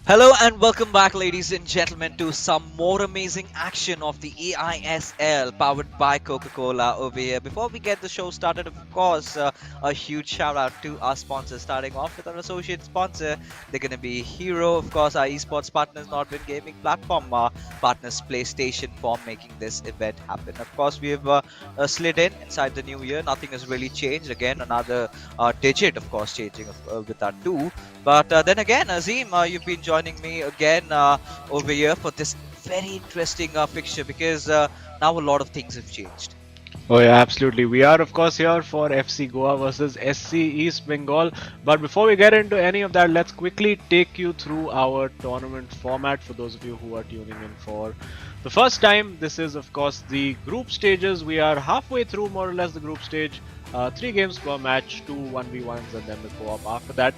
Hello and welcome back, ladies and gentlemen, to some more amazing action of the eISL powered by Coca-Cola over here. Before we get the show started, of course, a huge shout out to our sponsors. Starting off with our associate sponsor, they're going to be Hero, of course, our esports partners, Nordwind Gaming platform, partners PlayStation for making this event happen. Of course, we have slid in inside the new year. Nothing has really changed. Again, another digit, of course, changing with our two. But then again, Azim, you've been joining me again over here for this very interesting fixture because now a lot of things have changed. Oh yeah, absolutely. We are of course here for FC Goa versus SC East Bengal. But before we get into any of that, let's quickly take you through our tournament format for those of you who are tuning in for the first time. This is of course the group stages. We are halfway through more or less the group stage. 3 games per match, 2 1v1s and then the co-op after that.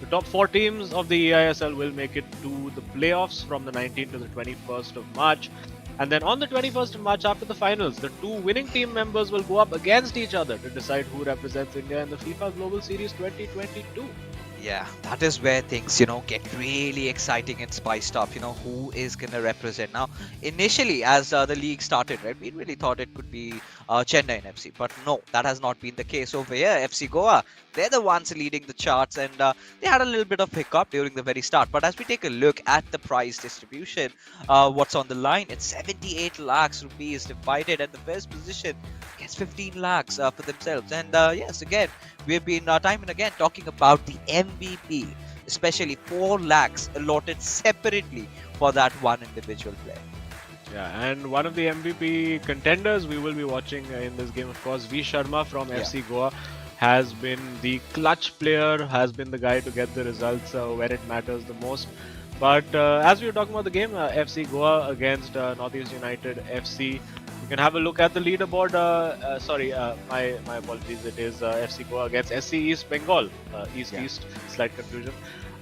The top 4 teams of the eISL will make it to the playoffs from the 19th to the 21st of March. And then on the 21st of March, after the finals, the 2 winning team members will go up against each other to decide who represents India in the FIFA Global Series 2022. Yeah, that is where things, get really exciting and spiced up. Who is going to represent. Now, initially, as the league started, right, we really thought it could be Chennai FC. But no, that has not been the case over here. FC Goa, they're the ones leading the charts, and they had a little bit of hiccup during the very start. But as we take a look at the prize distribution, what's on the line? It's 78 lakhs rupees divided, and the first position gets 15 lakhs for themselves. And yes, again, we've been time and again talking about the MVP, especially 4 lakhs allotted separately for that one individual player. Yeah, and one of the MVP contenders we will be watching in this game, of course, V Sharma from FC Goa has been the clutch player, has been the guy to get the results where it matters the most. But as we were talking about the game, FC Goa against Northeast United FC, you can have a look at the leaderboard. My apologies. It is FC Goa against SC East Bengal. East, slight confusion.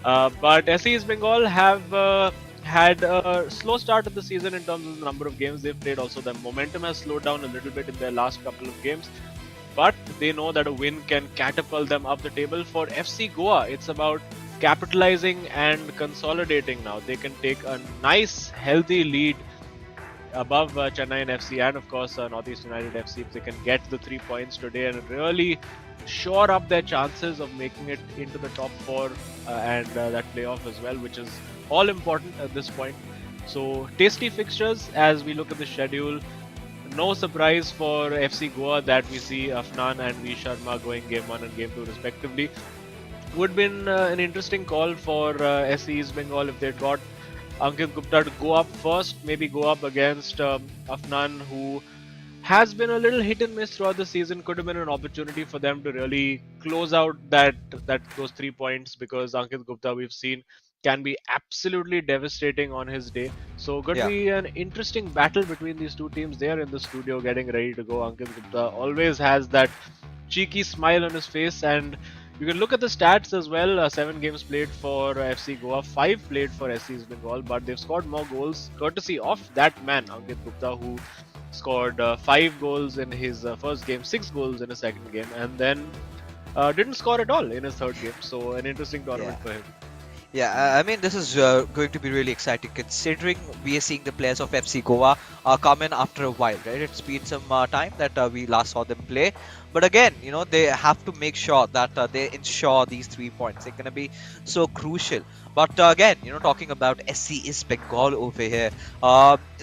But SC East Bengal have had a slow start of the season in terms of the number of games they've played. Also, the momentum has slowed down a little bit in their last couple of games. But they know that a win can catapult them up the table. For FC Goa, it's about capitalizing and consolidating now. They can take a nice, healthy lead above Chennai and FC and of course Northeast United FC if they can get the 3 points today and really shore up their chances of making it into the top 4 and that playoff as well, which is all important at this point. So tasty fixtures as we look at the schedule. No surprise for FC Goa that we see Afnan and V Sharma going game 1 and game 2 respectively. Would have been an interesting call for SC East Bengal if they got Ankit Gupta to go up first, maybe go up against Afnan, who has been a little hit and miss throughout the season. Could have been an opportunity for them to really close out those 3 points because Ankit Gupta we've seen can be absolutely devastating on his day. So could be an interesting battle between these two teams. They are in the studio getting ready to go. Ankit Gupta always has that cheeky smile on his face, and you can look at the stats as well. 7 games played for FC Goa, 5 played for SC East Bengal, but they've scored more goals courtesy of that man, Ankit Gupta, who scored 5 goals in his first game, 6 goals in his second game, and then didn't score at all in his third game. So an interesting tournament for him. Yeah, I mean, this is going to be really exciting considering we are seeing the players of FC Goa come in after a while, right? It's been some time that we last saw them play. But again, they have to make sure that they ensure these 3 points. They're going to be so crucial. But again, talking about SC East Bengal over here,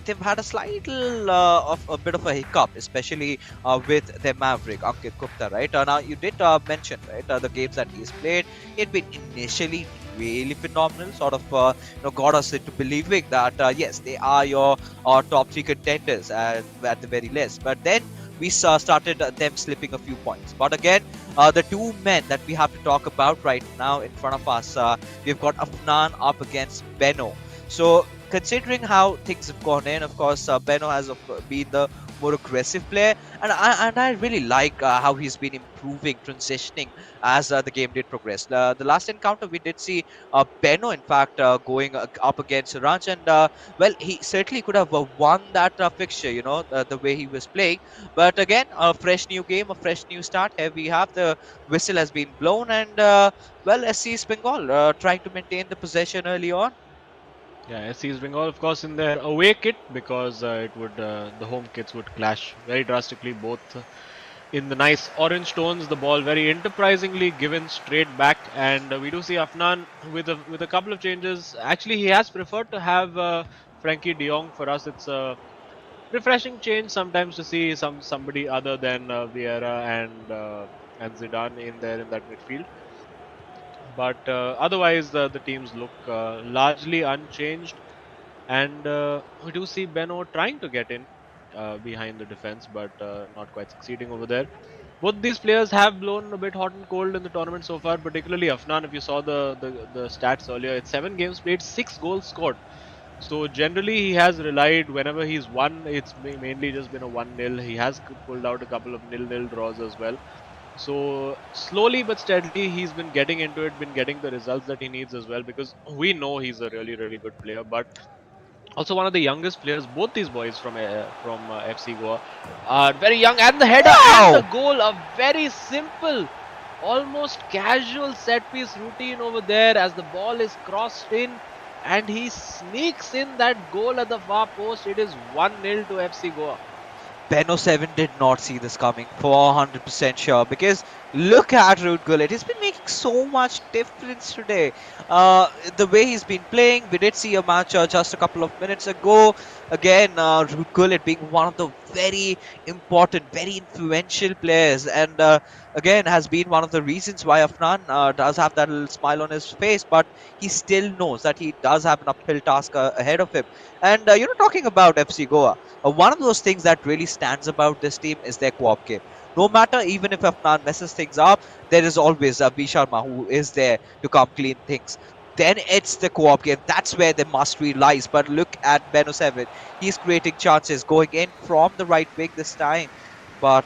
they've had a slight of a bit of a hiccup, especially with their maverick, Ankit Gupta, right? Now, you did mention, right, the games that he's played. He'd been initially really phenomenal, sort of got us into believing that yes, they are your top 3 contenders at the very least. But then we started them slipping a few points. But again, the 2 men that we have to talk about right now in front of us, we've got Afnan up against Benno. So considering how things have gone in, of course, Benno has been the more aggressive player, and I really like how he's been improving, transitioning as the game did progress. The last encounter we did see Benno, in fact, going up against Ranch, and well, he certainly could have won that fixture, the way he was playing. But again, a fresh new game, a fresh new start. Here we have the whistle has been blown, and well, SC Bengal trying to maintain the possession early on. Yeah, SC's Bengal, of course, in their away kit because it would the home kits would clash very drastically. Both in the nice orange tones, the ball very enterprisingly given straight back, and we do see Afnan with a couple of changes. Actually, he has preferred to have Frankie De Jong. For us, it's a refreshing change sometimes to see somebody other than Vieira and Zidane in there in that midfield. But otherwise, the teams look largely unchanged, and we do see Beno trying to get in behind the defense, but not quite succeeding over there. Both these players have blown a bit hot and cold in the tournament so far, particularly Afnan. If you saw the stats earlier, it's 7 games played, 6 goals scored. So generally, he has relied whenever he's won. It's mainly just been a 1-0. He has pulled out a couple of 0-0 draws as well. So slowly but steadily, he's been getting into it, been getting the results that he needs as well. Because we know he's a really, really good player, but also one of the youngest players. Both these boys from FC Goa are very young, and the header and the Wow! goal, a very simple, almost casual set piece routine over there as the ball is crossed in, and he sneaks in that goal at the far post. It is 1-0 to FC Goa. Benno 7 did not see this coming, 400% sure. Because look at Ruud Gullit. He's been making so much difference today. The way he's been playing, we did see a match just a couple of minutes ago. Again, Ruud Gullit being one of the very important, very influential players. And again, has been one of the reasons why Afnan does have that little smile on his face. But he still knows that he does have an uphill task ahead of him. And, talking about FC Goa. One of those things that really stands about this team is their co-op game. No matter, even if Afnan messes things up, there is always a B Sharma who is there to come clean things. Then it's the co-op game. That's where the mastery lies. But look at Beno 7. He's creating chances, going in from the right wing this time. But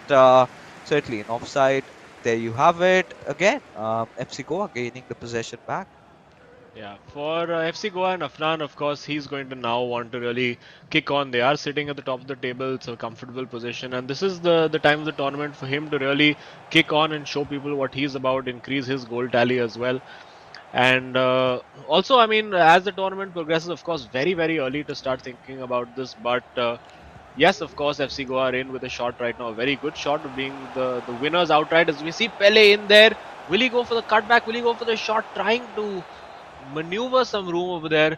certainly an offside. There you have it. Again, FC Goa gaining the possession back. Yeah, for FC Goa and Afnan, of course, he's going to now want to really kick on. They are sitting at the top of the table, it's a comfortable position, and this is the time of the tournament for him to really kick on and show people what he's about, increase his goal tally as well. And also, I mean, as the tournament progresses, of course, very, very early to start thinking about this, but yes, of course, FC Goa are in with a shot right now, a very good shot of being the winners outright. As we see Pele in there, will he go for the cutback? Will he go for the shot, trying to maneuver some room over there?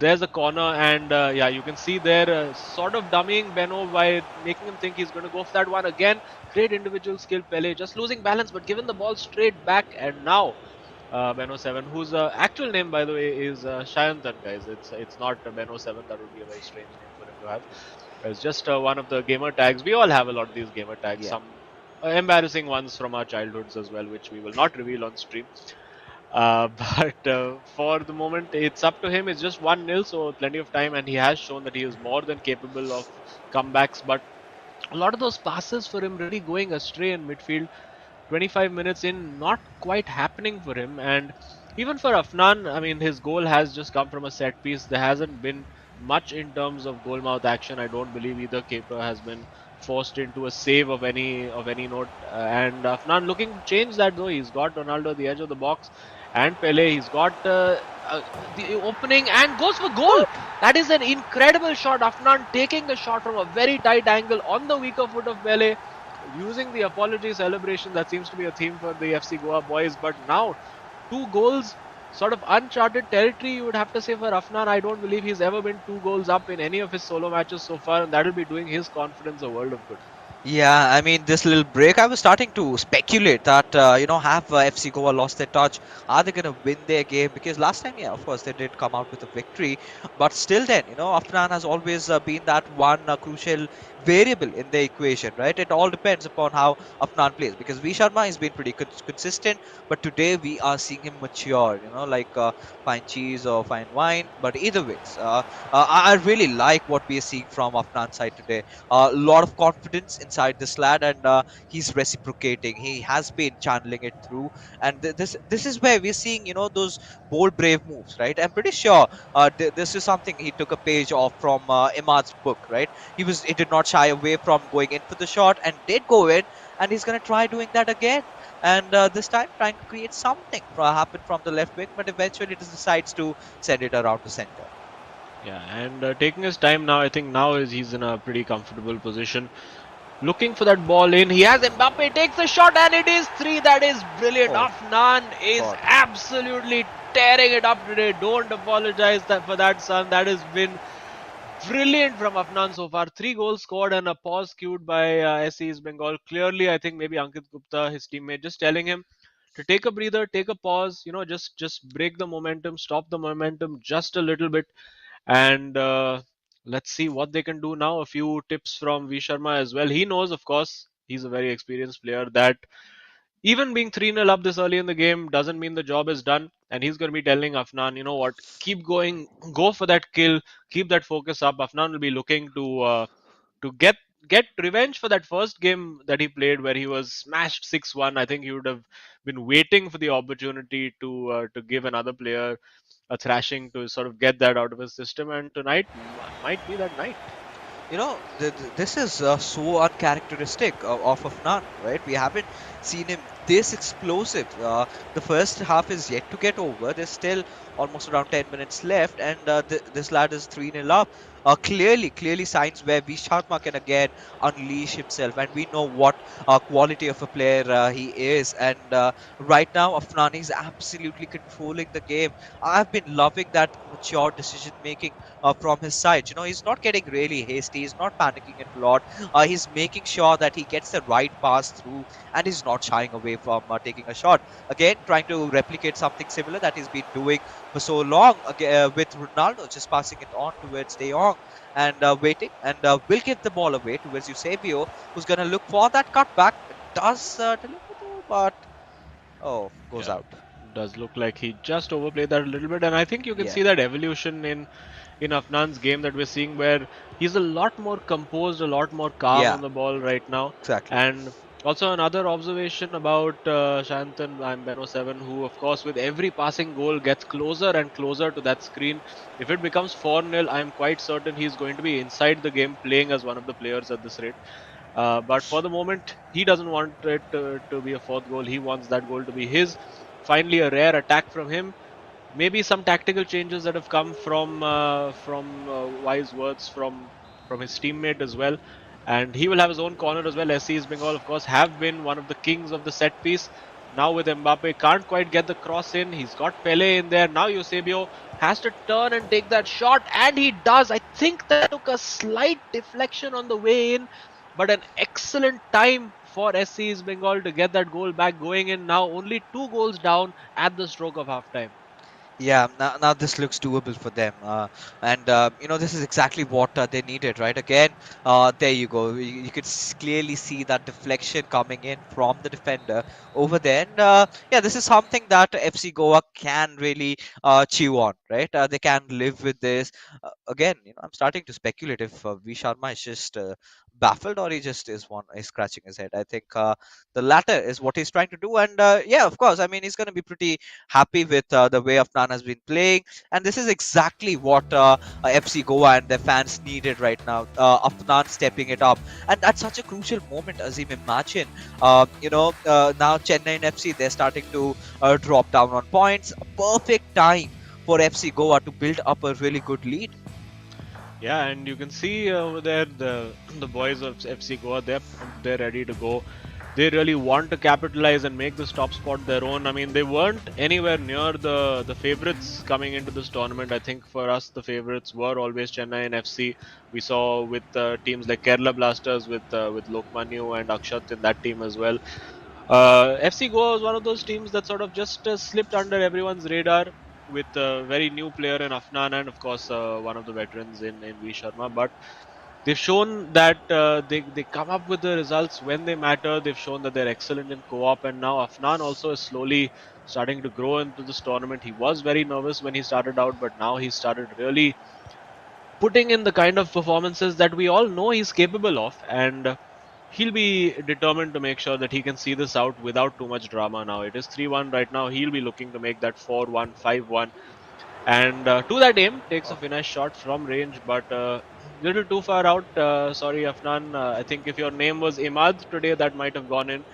There's a corner, and yeah, you can see there, sort of dummying Beno by making him think he's going to go for that one again. Great individual skill, Pele, just losing balance, but given the ball straight back, and now Beno 7, whose actual name, by the way, is Shayantan, guys. It's not Beno 7. That would be a very strange name for him to have. It's just one of the gamer tags. We all have a lot of these gamer tags. Yeah. Some embarrassing ones from our childhoods as well, which we will not reveal on stream. But for the moment, it's up to him. It's just 1-0, so plenty of time, and he has shown that he is more than capable of comebacks. But a lot of those passes for him really going astray in midfield. 25 minutes in, not quite happening for him. And even for Afnan, I mean, his goal has just come from a set piece. There hasn't been much in terms of goal mouth action. I don't believe either keeper has been forced into a save of any note. And Afnan looking to change that though. He's got Ronaldo at the edge of the box and Pele. He's got the opening and goes for goal. That is an incredible shot. Afnan taking the shot from a very tight angle on the weaker foot of Pele, using the apology celebration. That seems to be a theme for the FC Goa boys. But now, 2 goals, sort of uncharted territory, you would have to say, for Afnan. I don't believe he's ever been 2 goals up in any of his solo matches so far, and that'll be doing his confidence a world of good. Yeah, I mean, this little break, I was starting to speculate that, have FC Goa lost their touch? Are they going to win their game? Because last time, yeah, of course, they did come out with a victory. But still, then, Afnan has always been that one crucial variable in the equation, right? It all depends upon how Afnan plays. Because V Sharma has been pretty consistent, but today we are seeing him mature, like fine cheese or fine wine. But either ways, I really like what we are seeing from Afnan's side today. A lot of confidence inside this lad, and he's reciprocating. He has been channeling it through, and this is where we're seeing those bold, brave moves, right? I'm pretty sure this is something he took a page off from Imad's book, right? He did not shy away from going in for the shot and did go in, and he's gonna try doing that again. And this time, trying to create something happen from the left wing, but eventually it decides to send it around the center. Yeah, and taking his time now. I think now is he's in a pretty comfortable position. Looking for that ball in. He has Mbappe, takes a shot, and it is three. That is brilliant. Oh Afnan is God. absolutely tearing it up today. Don't apologize for that, son. That has been brilliant from Afnan so far. Three goals scored and a pause cued by SC's Bengal. Clearly, I think maybe Ankit Gupta, his teammate, just telling him to take a breather, take a pause. Just break the momentum, stop the momentum just a little bit, and let's see what they can do now. A few tips from V Sharma as well. He knows, of course, he's a very experienced player, that even being 3-0 up this early in the game doesn't mean the job is done. And he's going to be telling Afnan, you know what, keep going, go for that kill, keep that focus up. Afnan will be looking to get revenge for that first game that he played where he was smashed 6-1. I think he would have been waiting for the opportunity to give another player a thrashing to sort of get that out of his system. And tonight might be that night. This is so uncharacteristic of Afnan, right? We haven't seen him this explosive. The first half is yet to get over. There's still almost around 10 minutes left, and this lad is 3-0 up. Clearly signs where V Sharma can again unleash himself, and we know what quality of a player he is. And right now, Afnan is absolutely controlling the game. I've been loving that mature decision making from his side. He's not getting really hasty. He's not panicking a lot. He's making sure that he gets the right pass through, and he's not shying away from taking a shot. Again, trying to replicate something similar that he's been doing for so long with Ronaldo, just passing it on towards De Jong and waiting, and will give the ball away towards Eusebio, who's going to look for that cutback. Does deliver though, but goes Yeah, out. does look like he just overplayed that a little bit, and I think you can Yeah, see that evolution in Afnan's game that we're seeing, where he's a lot more composed, a lot more calm yeah, on the ball right now. exactly. And also another observation about Shantan, I'm Beno7, who of course with every passing goal gets closer and closer to that screen. If it becomes 4-0, I'm quite certain he's going to be inside the game playing as one of the players at this rate. But for the moment, he doesn't want it to be a fourth goal. He wants that goal to be his. Finally, a rare attack from him. Maybe some tactical changes that have come from wise words from his teammate as well. And he will have his own corner as well. SC's Bengal, of course, have been one of the kings of the set piece. Now with Mbappe, can't quite get the cross in. He's got Pele in there. Now Eusebio has to turn and take that shot, and he does. I think that took a slight deflection on the way in, but an excellent time for SC's Bengal to get that goal back going in. Now only 2 goals down at the stroke of halftime. Yeah, now this looks doable for them, and this is exactly what they needed, right? Again, there you go. You could clearly see that deflection coming in from the defender over there, and yeah, this is something that FC Goa can really chew on, right? They can live with this. Again, I'm starting to speculate if V Sharma is just baffled or he just is scratching his head. I think the latter is what he's trying to do, and yeah, of course, I mean he's going to be pretty happy with the way Afnan has been playing, and this is exactly what FC Goa and their fans needed right now. Afnan stepping it up, and that's such a crucial moment. Azim, imagine, now Chennai and FC, they're starting to drop down on points. A perfect time for FC Goa to build up a really good lead. Yeah, and you can see over there the boys of FC Goa. They're pumped, they're ready to go. They really want to capitalize and make this top spot their own. I mean, they weren't anywhere near the favorites coming into this tournament. I think for us, the favorites were always Chennai and FC. We saw with teams like Kerala Blasters with Lokmanyu and Akshat in that team as well. FC Goa was one of those teams that sort of just slipped under everyone's radar with a very new player in Afnan and of course one of the veterans in V Sharma. But they've shown that they come up with the results when they matter. They've shown that they're excellent in co-op, and now Afnan also is slowly starting to grow into this tournament. He was very nervous when he started out, but now he started really putting in the kind of performances that we all know he's capable of, and he'll be determined to make sure that he can see this out without too much drama. Now it is 3-1 right now. He'll be looking to make that 4-1, 5-1, and to that aim takes a Oh, finesse shot from range, but little too far out. Sorry, Afnan. I think if your name was Imad today, that might have gone in.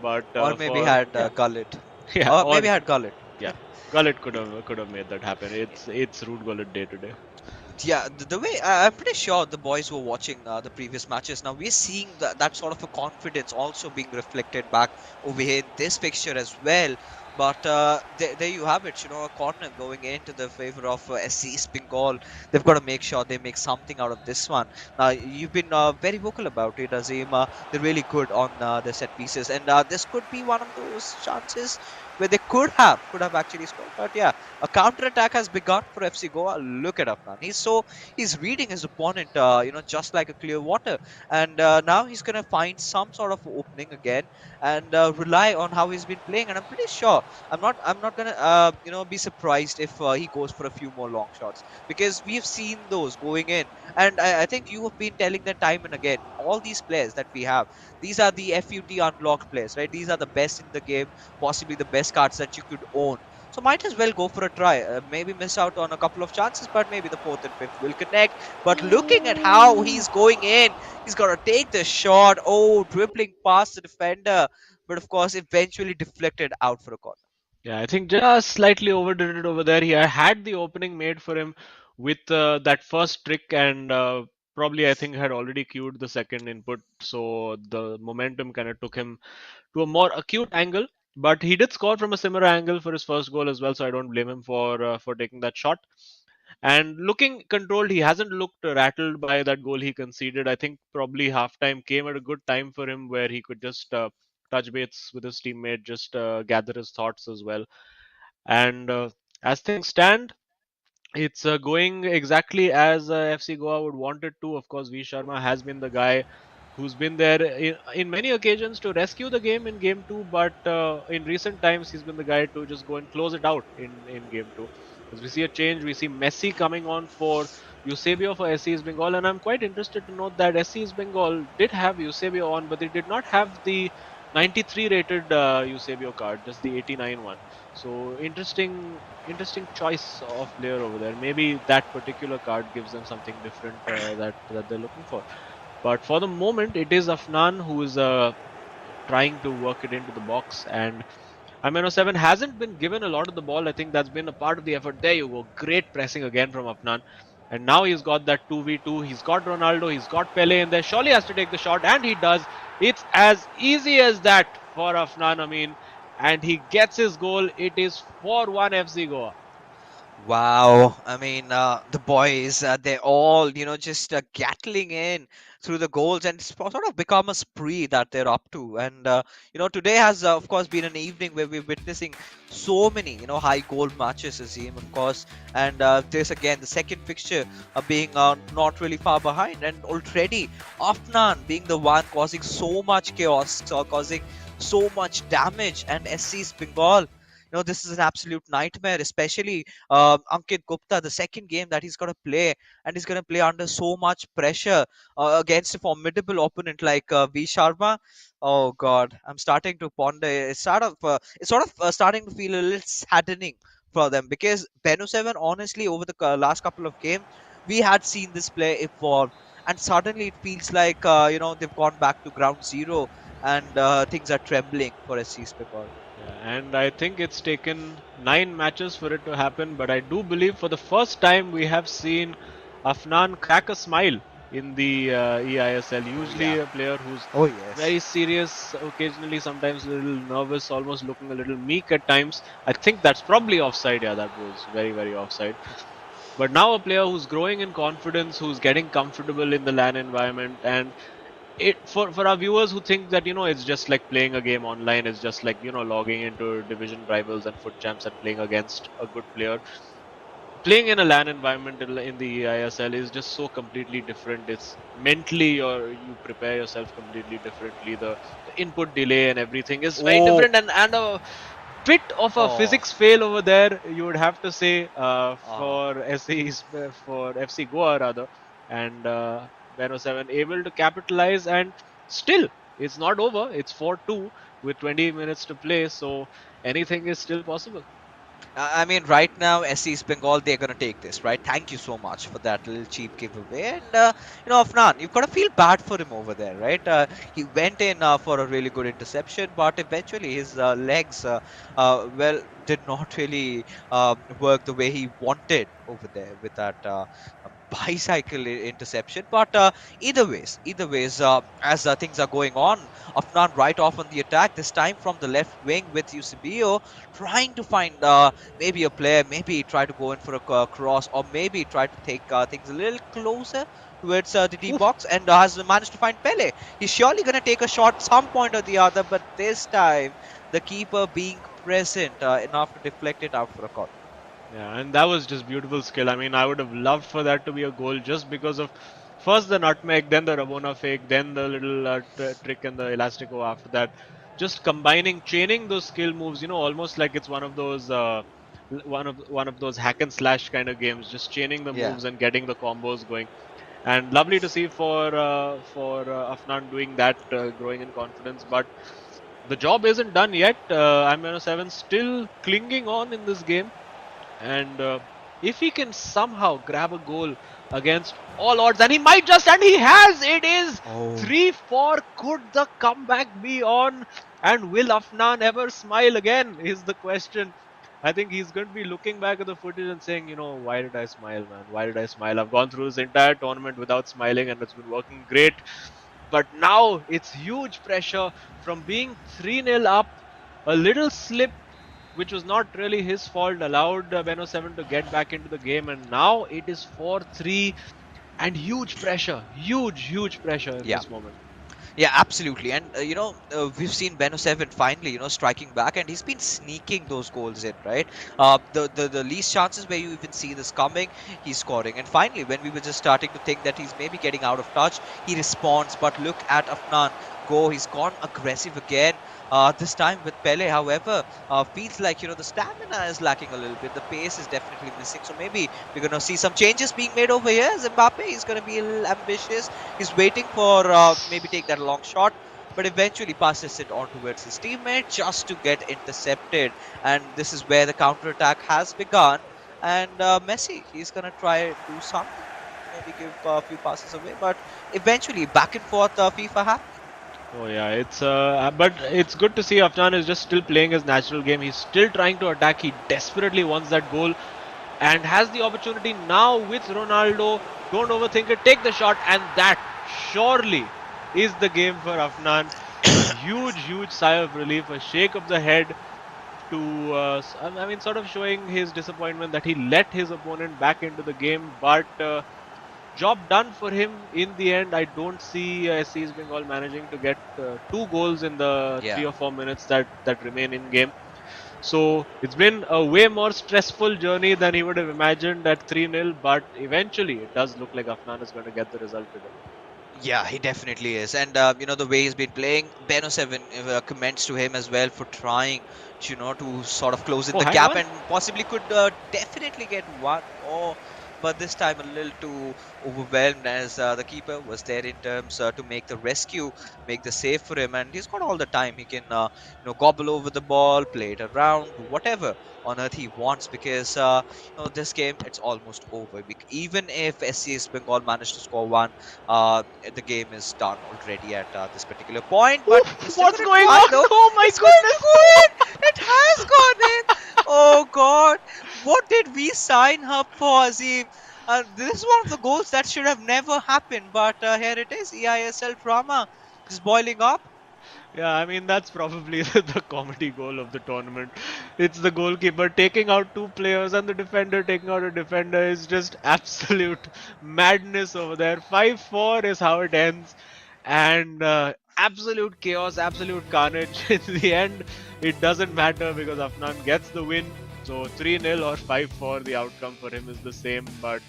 But or maybe for had yeah, Gullit. yeah, Or or maybe had Gullit. yeah, Gullit could have made that happen. It's Root Gullit day today. Yeah, the way I'm pretty sure the boys were watching the previous matches. Now we're seeing that sort of a confidence also being reflected back over here in this fixture as well. But there you have it. You know, a corner going into the favor of SC Bengal. They've got to make sure they make something out of this one. Now you've been very vocal about it, Azim. They're really good on the set pieces, and this could be one of those chances where they could have actually scored. But yeah, a counter attack has begun for FC Goa. Look at Afnan. He's reading his opponent, just like a clear water. And now he's gonna find some sort of opening again and rely on how he's been playing. And I'm pretty sure I'm not gonna be surprised if he goes for a few more long shots because we've seen those going in. And I think you have been telling that time and again. All these players that we have, these are the FUT unlocked players, right? These are the best in the game, possibly the best cards that you could own. So might as well go for a try. Maybe miss out on a couple of chances, but maybe the fourth and fifth will connect. But looking at how he's going in, he's got to take the shot. Oh, dribbling past the defender, but of course, eventually deflected out for a corner. Yeah, I think just slightly overdid it over there. He had the opening made for him with that first trick, and probably I think had already queued the second input, so the momentum kind of took him to a more acute angle. But he did score from a similar angle for his first goal as well, so I don't blame him for taking that shot. And looking controlled, he hasn't looked rattled by that goal he conceded. I think probably halftime came at a good time for him where he could just touch base with his teammate, just gather his thoughts as well. And as things stand, it's going exactly as FC Goa would want it to. Of course, V Sharma has been the guy who's been there in many occasions to rescue the game in game two, but in recent times, he's been the guy to just go and close it out in game two. As we see a change, we see Messi coming on for Eusebio for SC's Bengal, and I'm quite interested to note that SC's Bengal did have Eusebio on, but they did not have the 93 rated Eusebio card, just the 89 one. So interesting choice of player over there. Maybe that particular card gives them something different that they're looking for. But for the moment, it is Afnan who is trying to work it into the box, and Amino7 hasn't been given a lot of the ball. I think that's been a part of the effort. There you go. Great pressing again from Afnan. And now he's got that 2v2. He's got Ronaldo. He's got Pele in there. Surely has to take the shot. And he does. It's as easy as that for Afnan Amin. And he gets his goal. It is 4-1 FC Goa. Wow, I mean, the boys, they're all, just gatling in through the goals, and it's sort of become a spree that they're up to. And, today has, of course, been an evening where we're witnessing so many, high goal matches, Azim, of course. And this, again, the second fixture being not really far behind. And already, Afnan being the one causing so much chaos, causing so much damage, and SC's Bengal. This is an absolute nightmare, especially Ankit Gupta, the second game that he's going to play, and he's going to play under so much pressure against a formidable opponent like V Sharma. Oh God, I'm starting to ponder. It's sort of starting to feel a little saddening for them because Benu 7, honestly, over the last couple of games, we had seen this player evolve, and suddenly it feels like they've gone back to ground zero, and things are trembling for SC Bengal. Yeah, and I think it's taken 9 matches for it to happen, but I do believe for the first time we have seen Afnan crack a smile in the eISL. Oh Usually yeah. a player who's Oh yes. very serious, occasionally sometimes a little nervous, almost looking a little meek at times. I think that's probably offside. Yeah, that was very, very offside. But now a player who's growing in confidence, who's getting comfortable in the LAN environment, and it for our viewers who think that it's just like playing a game online, it's just like logging into division rivals and foot champs and playing against a good player. Playing in a LAN environment in the ISL is just so completely different. It's mentally, or you prepare yourself completely differently. The input delay and everything is very Oh, different, and a bit of a oh, physics fail over there, you would have to say, oh. for FC Goa rather, and Beno 7 able to capitalize, and still it's not over. It's 4-2 with 20 minutes to play, so anything is still possible. I mean, right now, SC's Bengal, they're going to take this, right? Thank you so much for that little cheap giveaway. And, Afnan, you've got to feel bad for him over there, right? He went in for a really good interception, but eventually his legs, did not really work the way he wanted over there with that. bicycle interception. But either ways, as things are going on, Afnan right off on the attack, this time from the left wing with Eusebio, trying to find maybe a player, maybe try to go in for a cross, or maybe try to take things a little closer towards the D Oof. box, and has managed to find Pele. He's surely going to take a shot some point or the other, but this time the keeper being present enough to deflect it out for a corner. Yeah, and that was just beautiful skill. I mean, I would have loved for that to be a goal just because of first the nutmeg, then the Rabona fake, then the little trick and the elastico after that. Just combining, chaining those skill moves, almost like it's one of those hack and slash kind of games. Just chaining the Yeah. moves and getting the combos going. And lovely to see for Afnan doing that, growing in confidence. But the job isn't done yet. I'm 7 still clinging on in this game. And if he can somehow grab a goal against all odds, and he might just, and he has, it is Oh. 3-4. Could the comeback be on? And will Afnan ever smile again? Is the question. I think he's going to be looking back at the footage and saying, why did I smile, man? Why did I smile? I've gone through this entire tournament without smiling and it's been working great. But now it's huge pressure from being 3-0 up, a little slip which was not really his fault, allowed Beno 7 to get back into the game, and now it is 4-3 and huge pressure in Yeah. this moment. Yeah, absolutely. And we've seen Beno 7 finally, striking back, and he's been sneaking those goals in, right? The least chances where you even see this coming, he's scoring. And finally, when we were just starting to think that he's maybe getting out of touch, he responds. But look at Afnan go. He's gone aggressive again. This time with Pele, however, feels like the stamina is lacking a little bit. The pace is definitely missing. So maybe we're gonna see some changes being made over here. Mbappe is gonna be a little ambitious. He's waiting for maybe take that long shot, but eventually passes it on towards his teammate just to get intercepted. And this is where the counter attack has begun. And Messi, he's gonna try do something, maybe give a few passes away, but eventually back and forth FIFA happening. Oh yeah, but it's good to see Afnan is just still playing his natural game. He's still trying to attack. He desperately wants that goal and has the opportunity now with Ronaldo. Don't overthink it. Take the shot, and that surely is the game for Afnan. A huge sigh of relief, a shake of the head to, sort of showing his disappointment that he let his opponent back into the game. But job done for him in the end. I don't see SCEB Bengal managing to get 2 goals in the Yeah. 3 or 4 minutes that remain in game. So it's been a way more stressful journey than he would have imagined at 3-0, but eventually it does look like Afnan is going to get the result today. Yeah, he definitely is. And, the way he's been playing, Beno 7 commends to him as well for trying, to sort of close in Oh, the hang gap on. and possibly could definitely get one more. But this time a little too overwhelmed as the keeper was there in terms to make the rescue, make the save for him. And he's got all the time. He can, gobble over the ball, play it around, do whatever on earth he wants because, this game, it's almost over. Even if SCS Bengal managed to score one, the game is done already at this particular point, but they're Oof, still what's going to going try on? though. Oh my It's going to goodness! go in. It has gone in. Oh God, what did we sign up for, Azim? This is one of the goals that should have never happened, but here it is. eISL drama is boiling up. Yeah, I mean, that's probably the comedy goal of the tournament. It's the goalkeeper taking out 2 players and the defender taking out a defender is just absolute madness over there. 5-4 is how it ends. And absolute chaos, absolute carnage. In the end, it doesn't matter because Afnan gets the win. So 3-0 or 5-4, the outcome for him is the same. But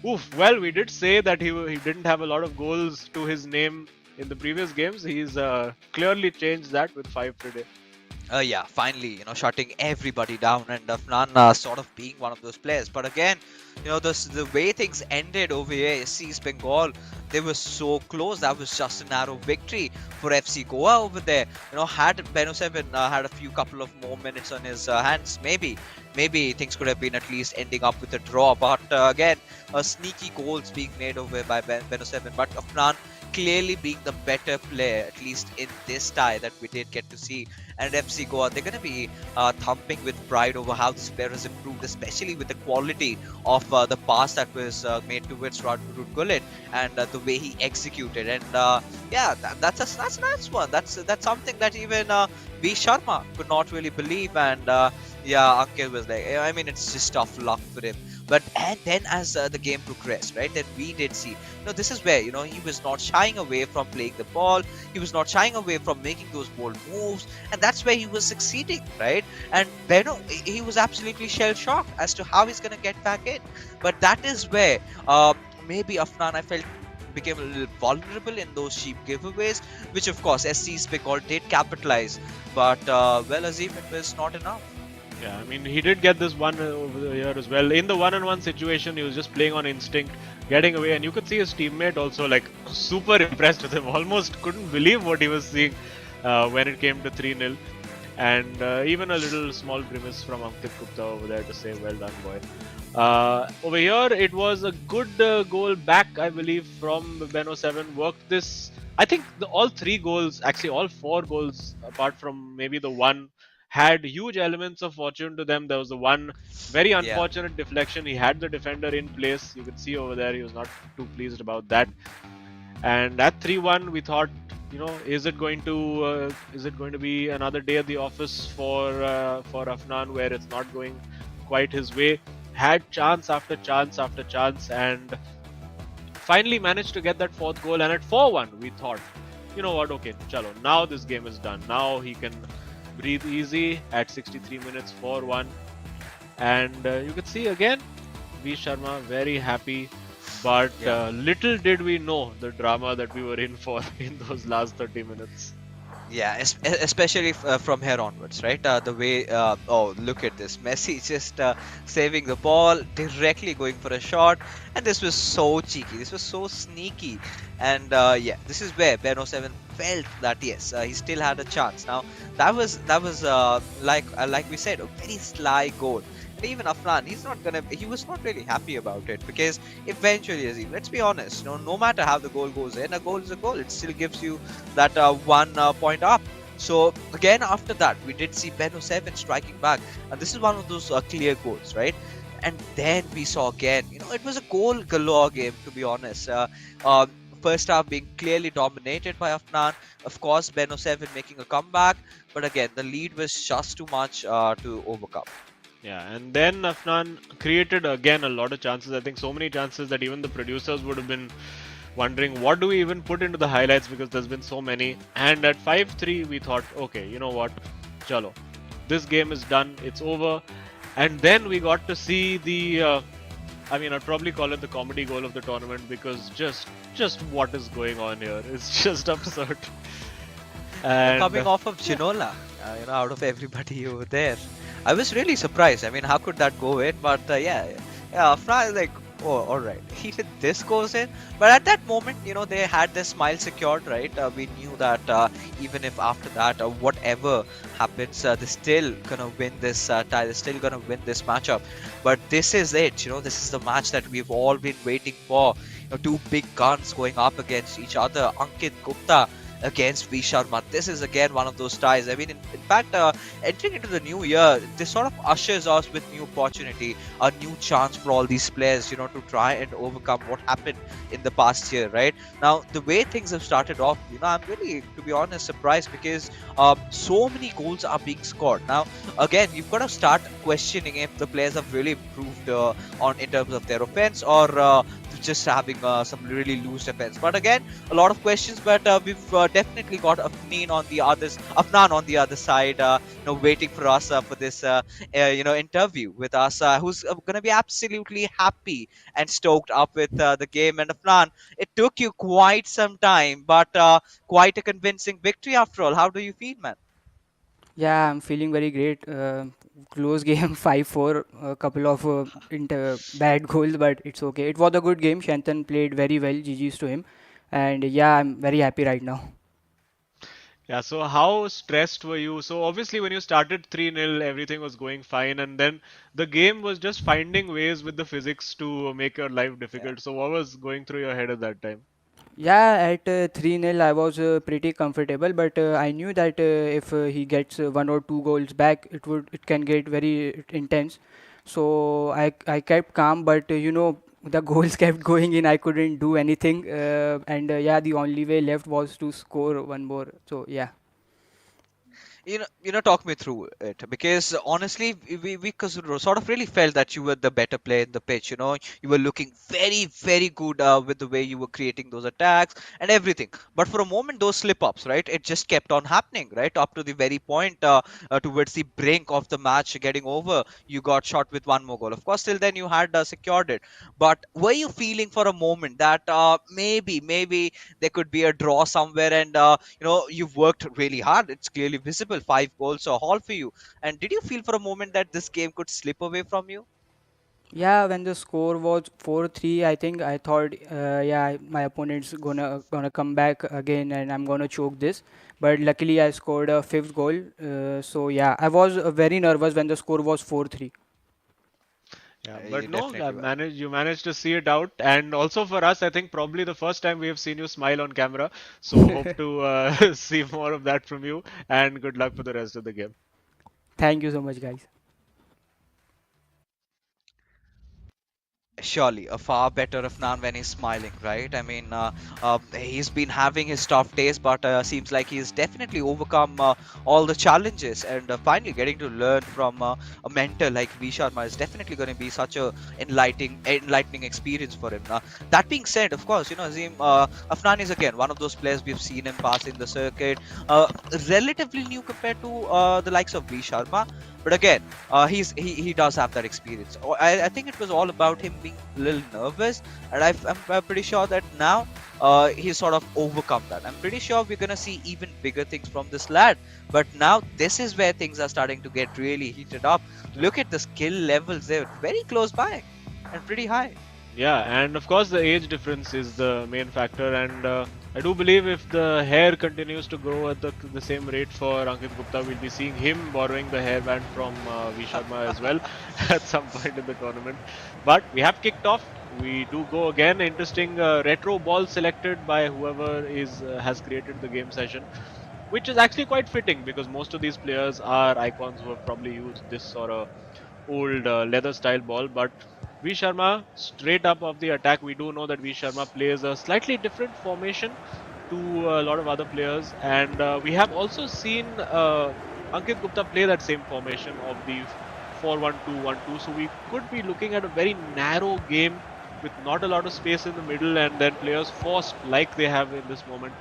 oof, well, we did say that he didn't have a lot of goals to his name in the previous games. He's clearly changed that with 5 today. Yeah, finally, shutting everybody down and Afnan sort of being one of those players. But again, the way things ended over here, SC's Bengal, they were so close. That was just a narrow victory for FC Goa over there. Had Beno 7 had a few couple of more minutes on his hands, maybe things could have been at least ending up with a draw. But again, sneaky goals being made over by Beno 7. But Afnan clearly being the better player, at least in this tie that we did get to see. And FC Goa, they're going to be thumping with pride over how this player has improved, especially with the quality of the pass that was made towards Rod Gullit and the way he executed. And yeah, that's a nice one. That's something that even V Sharma could not really believe. And yeah, Ankit was like, I mean, it's just tough luck for him. But and then as the game progressed, right, then we did see, this is where he was not shying away from playing the ball. He was not shying away from making those bold moves, and that's where he was succeeding, right? And Beno, he was absolutely shell shocked as to how he's gonna get back in. But that is where maybe Afnan, I felt, became a little vulnerable in those cheap giveaways, which of course SC's Bengal did capitalize. But well, Azim, it was not enough. Yeah, I mean, he did get this one over the year as well. In the one-on-one situation, he was just playing on instinct, getting away, and you could see his teammate also like super impressed with him. Almost couldn't believe what he was seeing when it came to 3-0. And even a little small grimace from Ankit Gupta over there to say, well done, boy. Over here, it was a good goal back, I believe, from Beno 7. Worked this. I think all three goals, actually all four goals, apart from maybe the one, had huge elements of fortune to them. There was the one very Yeah. unfortunate deflection. He had the defender in place. You could see over there he was not too pleased about that. And at 3-1, we thought, is it going to be another day at the office for Afnan where it's not going quite his way? Had chance after chance after chance, and finally managed to get that fourth goal. And at 4-1, we thought, you know what? Okay, chalo. Now this game is done. Now he can breathe easy at 63 minutes, 4-1. And you could see again, V Sharma very happy. But Yeah. little did we know the drama that we were in for in those last 30 minutes. Yeah, especially from here onwards, right? The way, oh, look at this. Messi just saving the ball, directly going for a shot. And this was so cheeky. This was so sneaky. And yeah, this is where Beno 7 felt that, yes, he still had a chance. Now, that was like we said, a very sly goal. And even Afnan, he was not really happy about it because eventually, Azim, let's be honest, no matter how the goal goes in, a goal is a goal. It still gives you that 1 point up. So again, after that, we did see Beno 7 striking back, and this is one of those clear goals, right? And then we saw again, it was a goal galore game, to be honest. First half being clearly dominated by Afnan, of course, Beno 7 making a comeback, but again, the lead was just too much to overcome. Yeah, and then Afnan created again a lot of chances. I think so many chances that even the producers would have been wondering what do we even put into the highlights because there's been so many. And at 5-3, we thought, okay, you know what? Chalo, this game is done. It's over. And then we got to see I'd probably call it the comedy goal of the tournament because just what is going on here? It's just absurd. Coming And off of Ginola, out of everybody over there, I was really surprised. I mean, how could that go in? But yeah, Afra is like, oh, all right, even this goes in. But at that moment, they had their smile secured, right? We knew that even if after that, whatever happens, they're still gonna win this tie. They're still gonna win this matchup. But this is it. This is the match that we've all been waiting for. Two big guns going up against each other. Ankit Gupta against V Sharma. This is again one of those ties. I mean, in fact, entering into the new year, this sort of ushers us with new opportunity, a new chance for all these players, to try and overcome what happened in the past year, right? Now, the way things have started off, I'm really, to be honest, surprised because so many goals are being scored. Now, again, you've got to start questioning if the players have really improved on in terms of their offense or just having some really loose defense. But again, a lot of questions. But we've definitely got Afnan on the other side, waiting for us for this, interview with us, who's going to be absolutely happy and stoked up with the game. And Afnan, it took you quite some time, but quite a convincing victory after all. How do you feel, man? Yeah, I'm feeling very great. Close game 5-4, a couple of bad goals, but it's okay. It was a good game. Shantan played very well. GG's to him. And yeah, I'm very happy right now. yeah, so how stressed were you? So obviously when you started 3-0, everything was going fine, and then the game was just finding ways with the physics to make your life Yeah. difficult. So what was going through your head at that time? Yeah, at 3-0, I was pretty comfortable, but I knew that if he gets one or two goals back, it can get very intense. So I kept calm, but the goals kept going in. I couldn't do anything, and yeah, the only way left was to score one more. So yeah. Talk me through it, because honestly, we sort of really felt that you were the better player in the pitch. You were looking very, very good with the way you were creating those attacks and everything. But for a moment, those slip ups, right? It just kept on happening, right? Up to the very point, towards the brink of the match getting over, you got shot with one more goal. Of course, till then you had secured it. But were you feeling for a moment that maybe there could be a draw somewhere, and you've worked really hard, it's clearly visible, 5 goals a haul for you, and did you feel for a moment that this game could slip away from you? Yeah, when the score was 4-3, I think I thought, yeah, my opponent's gonna come back again, and I'm gonna choke this. But luckily, I scored a fifth goal. So yeah, I was very nervous when the score was 4-3. Yeah, You but no, definitely were. you managed to see it out, and also for us, I think probably the first time we have seen you smile on camera. So hope to see more of that from you, and good luck for the rest of the game. Thank you so much, guys. Surely a far better Afnan when he's smiling, right? I mean, he's been having his tough days, but seems like he's definitely overcome all the challenges, and finally getting to learn from a mentor like V Sharma is definitely going to be such a enlightening experience for him. That being said, of course, Azim, Afnan is again one of those players we've seen him pass in the circuit, uh, relatively new compared to the likes of V Sharma, but again, he does have that experience. I think it was all about him being a little nervous, and I'm pretty sure that now he's sort of overcome that. I'm pretty sure we're gonna see even bigger things from this lad. But now this is where things are starting to get really heated up. Look at the skill levels; they're very close by and pretty high. Yeah, and of course the age difference is the main factor, and I do believe if the hair continues to grow at the same rate for Ankit Gupta, we'll be seeing him borrowing the hairband from V Sharma as well at some point in the tournament. But we have kicked off. We do go again. Interesting retro ball selected by whoever is has created the game session, which is actually quite fitting because most of these players are icons who have probably used this sort of old leather style ball. But V Sharma, straight up of the attack, we do know that V Sharma plays a slightly different formation to a lot of other players, and we have also seen Ankit Gupta play that same formation of the 4-1-2-1-2. So we could be looking at a very narrow game with not a lot of space in the middle, and then players forced, like they have in this moment,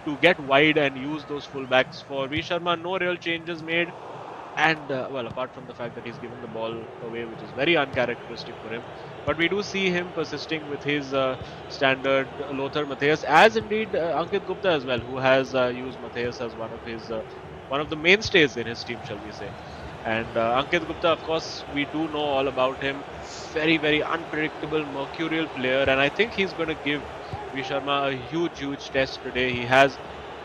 to get wide and use those fullbacks. For V Sharma, no real changes made. And well, apart from the fact that he's given the ball away, which is very uncharacteristic for him, but we do see him persisting with his standard Lothar Matthäus, as indeed Ankit Gupta as well, who has used Matthäus as one of the mainstays in his team, shall we say. And Ankit Gupta, of course, we do know all about him. Very, very unpredictable, mercurial player, and I think he's going to give V Sharma a huge, huge test today. He has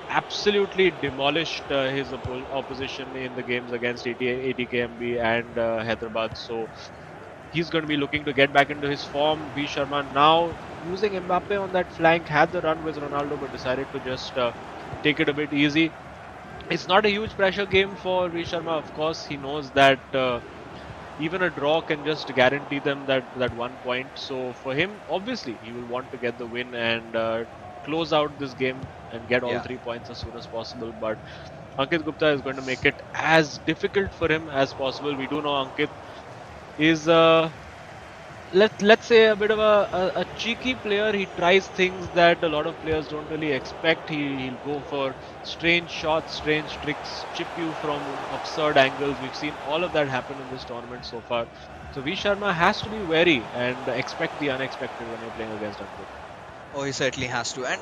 absolutely demolished his opposition in the games against ATKMB and Hyderabad. So he's going to be looking to get back into his form. V Sharma now using Mbappe on that flank, had the run with Ronaldo, but decided to just take it a bit easy. It's not a huge pressure game for V Sharma. Of course, he knows that even a draw can just guarantee them that 1 point. So for him, obviously, he will want to get the win and close out this game and get all Yeah. 3 points as soon as possible. But Ankit Gupta is going to make it as difficult for him as possible. We do know Ankit is let's say a bit of a cheeky player. He tries things that a lot of players don't really expect. He'll go for strange shots, strange tricks, chip you from absurd angles. We've seen all of that happen in this tournament so far. So V Sharma has to be wary and expect the unexpected when you're playing against Ankit. Oh, he certainly has to. And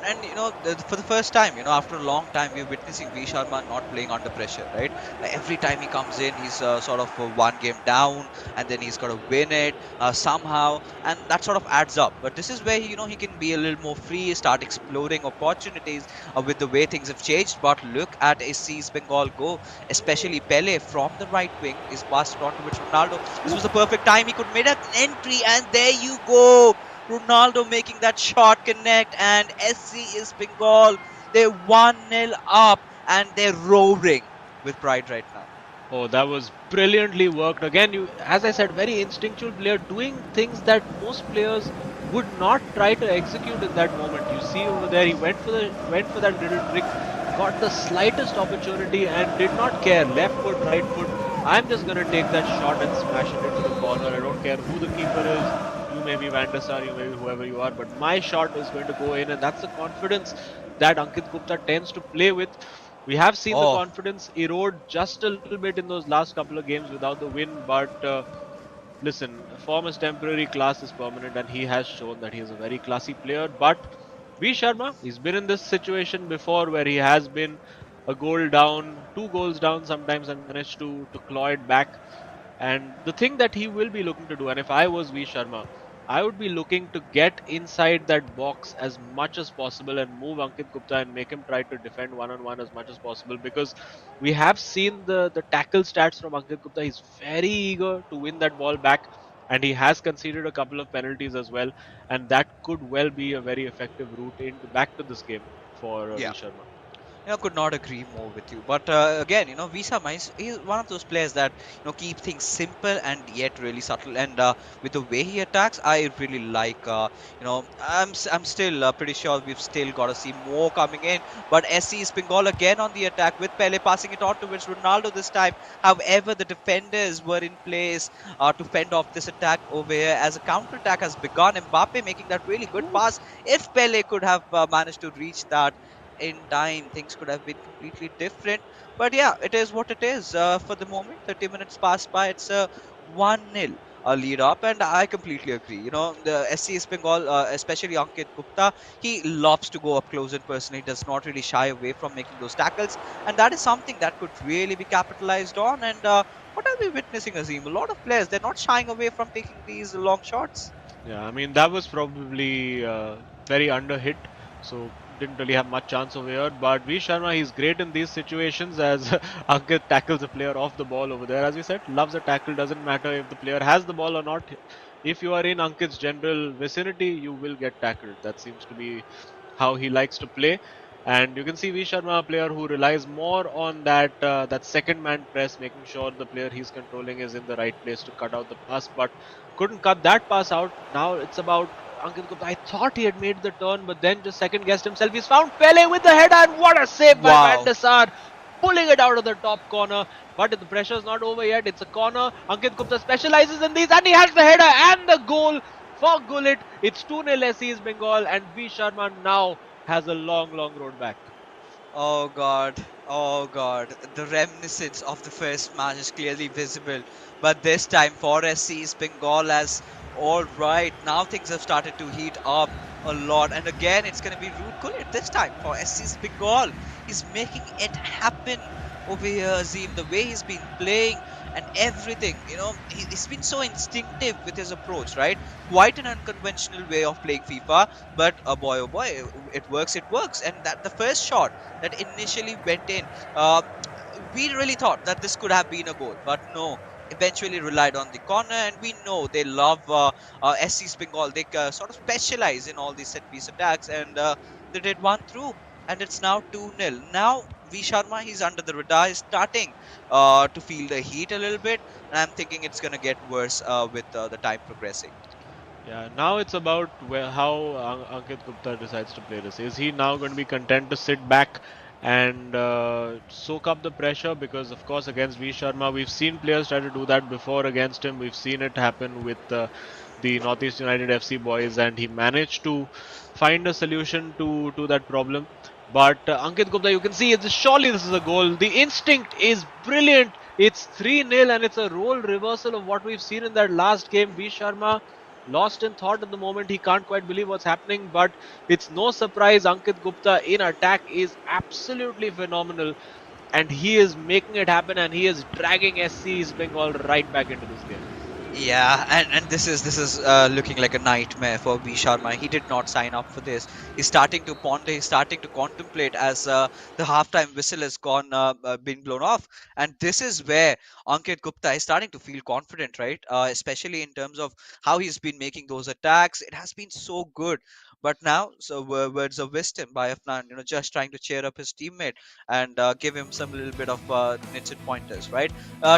for the first time, after a long time, we're witnessing V Sharma not playing under pressure, right? Like every time he comes in, he's sort of one game down, and then he's got to win it somehow, and that sort of adds up. But this is where he can be a little more free, start exploring opportunities with the way things have changed. But look at SC's Bengal go, especially Pele from the right wing is passed on towards Ronaldo. This was the perfect time he could make an entry, and there you go. Ronaldo making that shot connect, and SC is Bengal. They're 1-0 up, and they're roaring with pride right now. Oh, that was brilliantly worked. Again, you, as I said, very instinctual player doing things that most players would not try to execute in that moment. You see over there, he went for that little trick, got the slightest opportunity and did not care. Left foot, right foot. I'm just gonna take that shot and smash it into the corner. I don't care who the keeper is. You may be Van der Sar, you may be whoever you are, but my shot is going to go in, and that's the confidence that Ankit Gupta tends to play with. We have seen the Oh, confidence erode just a little bit in those last couple of games without the win, but listen, form is temporary, class is permanent, and he has shown that he is a very classy player. But V Sharma, he's been in this situation before where he has been a goal down, 2 goals down sometimes, and managed to claw it back. And the thing that he will be looking to do, and if I was V Sharma, I would be looking to get inside that box as much as possible and move Ankit Gupta and make him try to defend one on one as much as possible, because we have seen the tackle stats from Ankit Gupta. He's very eager to win that ball back, and he has conceded a couple of penalties as well, and that could well be a very effective route into back to this game for V yeah. Sharma. Could not agree more with you. But again, Visa Mice is one of those players that keep things simple and yet really subtle. And with the way he attacks, I really like. I'm still pretty sure we've still got to see more coming in. But SC is Bengal again on the attack with Pele passing it on towards Ronaldo this time. However, the defenders were in place to fend off this attack over here as a counter attack has begun. Mbappe making that really good pass. If Pele could have managed to reach that in time, things could have been completely different. But yeah, it is what it is. For the moment, 30 minutes passed by. It's a 1-0 lead up, and I completely agree. The SC East Bengal, especially Ankit Gupta, he loves to go up close and personal. He does not really shy away from making those tackles, and that is something that could really be capitalized on. And what are we witnessing, Azim? A lot of players, they're not shying away from taking these long shots. Yeah, I mean that was probably very under hit, so didn't really have much chance over here. But V Sharma, he's great in these situations as Ankit tackles a player off the ball over there. As we said, loves a tackle. Doesn't matter if the player has the ball or not. If you are in Ankit's general vicinity, you will get tackled. That seems to be how he likes to play. And you can see V Sharma, a player who relies more on that second man press, making sure the player he's controlling is in the right place to cut out the pass. But couldn't cut that pass out. Now it's about Ankit Gupta. I thought he had made the turn, but then just second guessed himself. He's found Pele with the header, and what a save by Van Wow. der Sar, pulling it out of the top corner. But the pressure is not over yet. It's a corner. Ankit Gupta specializes in these, and he has the header and the goal for Gullit. It's 2-0 SC's Bengal, and V Sharma now has a long, long road back. Oh God, oh God. The reminiscence of the first match is clearly visible. But this time for SC's Bengal as all right, now things have started to heat up a lot. And again, it's going to be Ruud Gullit this time for SC's Bengal. He's making it happen over here, Azim. The way he's been playing and everything, he's been so instinctive with his approach, right? Quite an unconventional way of playing FIFA. But oh boy, it works, it works. And that the first shot that initially went in. We really thought that this could have been a goal, but no. Eventually relied on the corner, and we know they love SC Bengal. They sort of specialize in all these set piece attacks, and they did one through, and it's now 2-0. Now V Sharma, he's under the radar, is starting to feel the heat a little bit, and I'm thinking it's gonna get worse with the time progressing. Yeah, now it's about how Ankit Gupta decides to play this. Is he now going to be content to sit back and soak up the pressure? Because, of course, against V Sharma, we've seen players try to do that before against him. We've seen it happen with the Northeast United FC boys, and he managed to find a solution to that problem. But Ankit Gupta, you can see, surely this is a goal. The instinct is brilliant. It's 3-0, and it's a role reversal of what we've seen in that last game. V Sharma lost in thought at the moment. He can't quite believe what's happening, but it's no surprise Ankit Gupta in attack is absolutely phenomenal, and he is making it happen, and he is dragging SC East Bengal right back into this game. Yeah, and this is looking like a nightmare for V Sharma. He did not sign up for this. He's starting to ponder. He's starting to contemplate as the halftime whistle has been blown off, and this is where Ankit Gupta is starting to feel confident, right? Especially in terms of how he's been making those attacks. It has been so good, but now, so words of wisdom by Afnan, just trying to cheer up his teammate and give him some little bit of nits and pointers, right?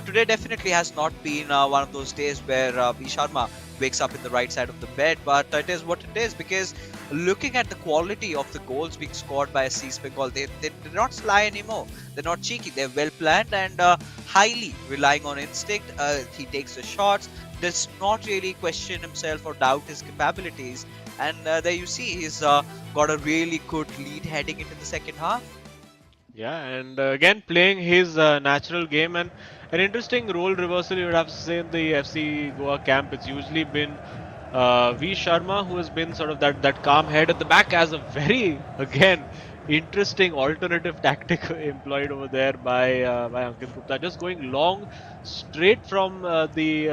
Today definitely has not been one of those days where V Sharma wakes up in the right side of the bed, but it is what it is because looking at the quality of the goals being scored by SCEB Bengal, they're not sly anymore. They're not cheeky. They're well planned and highly relying on instinct. He takes the shots, does not really question himself or doubt his capabilities. And there you see, he's got a really good lead heading into the second half. Yeah, and again playing his natural game, and an interesting role reversal you would have to say in the FC Goa camp. It's usually been V Sharma who has been sort of that calm head at the back, as a very again interesting alternative tactic employed over there by Ankit Gupta, just going long straight from the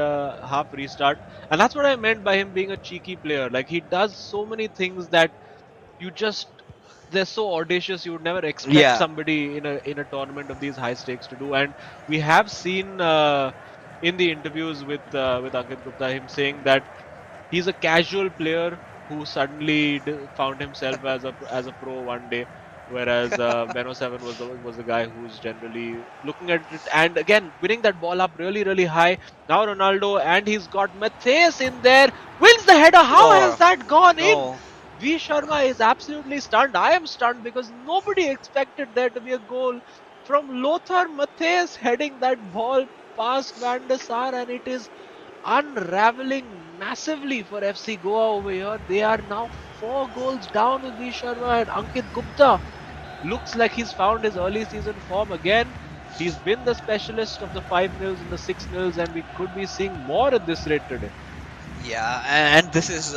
half restart, and that's what I meant by him being a cheeky player. Like, he does so many things that you just, they're so audacious, you would never expect Yeah. somebody in a tournament of these high stakes to do. And we have seen in the interviews with Ankit Gupta him saying that he's a casual player who suddenly found himself as a pro one day, whereas Beno Seven was the guy who's generally looking at it and again winning that ball up really high. Now Ronaldo, and he's got Matthias in there, wins the header. How has Oh, that gone in? no. V Sharma is absolutely stunned. I am stunned because nobody expected there to be a goal from Lothar Matthias heading that ball past Van der Sar, and it is unraveling massively for FC Goa over here. They are now 4 goals down with V Sharma, and Ankit Gupta looks like he's found his early season form again. He's been the specialist of the 5-0s and the 6-0s, and we could be seeing more at this rate today. Yeah, and this is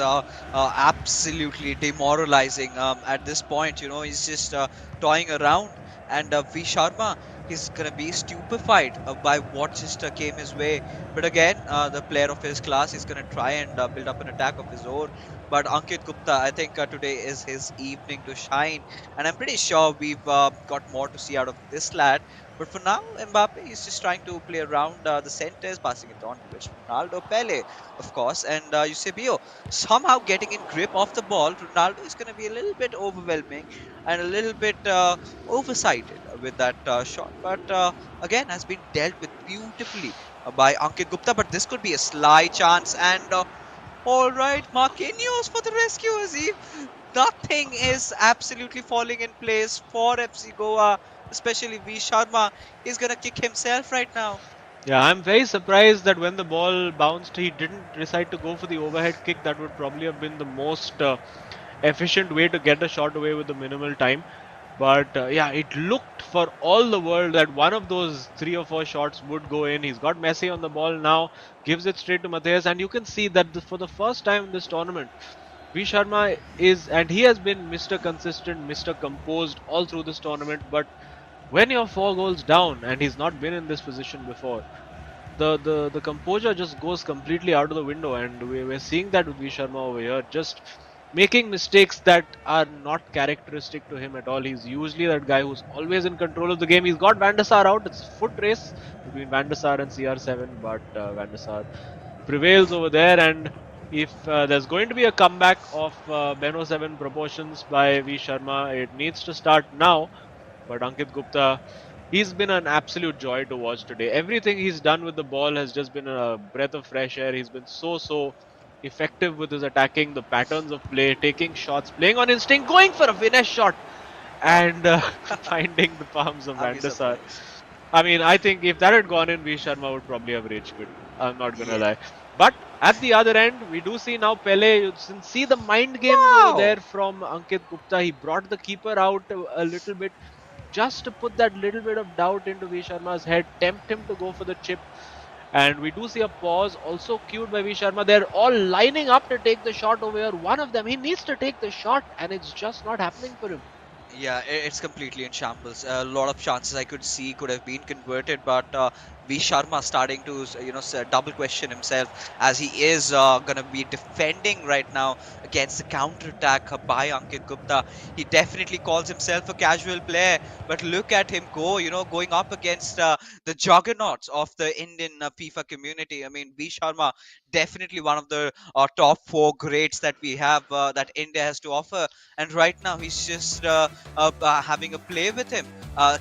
absolutely demoralizing. At this point, he's just toying around, and V Sharma, he's gonna be stupefied by what just came his way. But again, the player of his class is gonna try and build up an attack of his own. But Ankit Gupta, I think today is his evening to shine, and I'm pretty sure we've got more to see out of this lad. But for now, Mbappe is just trying to play around the centers, passing it on towards Ronaldo, Pele, of course, and Eusebio somehow getting in grip of the ball. Ronaldo is going to be a little bit overwhelming and a little bit oversighted with that shot, but again has been dealt with beautifully by Ankit Gupta. But this could be a sly chance, and all right, Marquinhos for the rescue. Azim, nothing is absolutely falling in place for FC Goa, especially V Sharma. He's gonna kick himself right now. Yeah, I'm very surprised that when the ball bounced, he didn't decide to go for the overhead kick. That would probably have been the most efficient way to get a shot away with the minimal time. But yeah, it looked for all the world that one of those 3 or 4 shots would go in. He's got Messi on the ball now, gives it straight to Matthias, and you can see that for the first time in this tournament, V Sharma is, and he has been Mr. Consistent, Mr. Composed all through this tournament. But when you're 4 goals down, and he's not been in this position before, the composure just goes completely out of the window, and we're seeing that with V Sharma over here, just making mistakes that are not characteristic to him at all. He's usually that guy who's always in control of the game. He's got Van der Sar out. It's a foot race between Van der Sar and CR7, but Van der Sar prevails over there. And if there's going to be a comeback of Beno 7 proportions by V Sharma, it needs to start now. But Ankit Gupta, he's been an absolute joy to watch today. Everything he's done with the ball has just been a breath of fresh air. He's been so effective with his attacking, the patterns of play, taking shots, playing on instinct, going for a finesse shot, Wow. and finding the palms of I'll Van be der Sar. surprised. I mean, I think if that had gone in, V Sharma would probably have rage quit. I'm not gonna Yeah. lie. But at the other end, we do see now Pele. You can see the mind games over there Wow. from Ankit Gupta. He brought the keeper out a little bit just to put that little bit of doubt into V Sharma's head, tempt him to go for the chip. And we do see a pause also cued by V Sharma. They're all lining up to take the shot over here. One of them, he needs to take the shot, and it's just not happening for him. Yeah, it's completely in shambles. A lot of chances I could see could have been converted, but V Sharma starting to double question himself, as he is gonna be defending right now against the counter attack by Ankit Gupta. He definitely calls himself a casual player, but look at him go, going up against the juggernauts of the Indian FIFA community. I mean, V Sharma, definitely one of the top four greats that we have, that India has to offer. And right now, he's just having a play with him.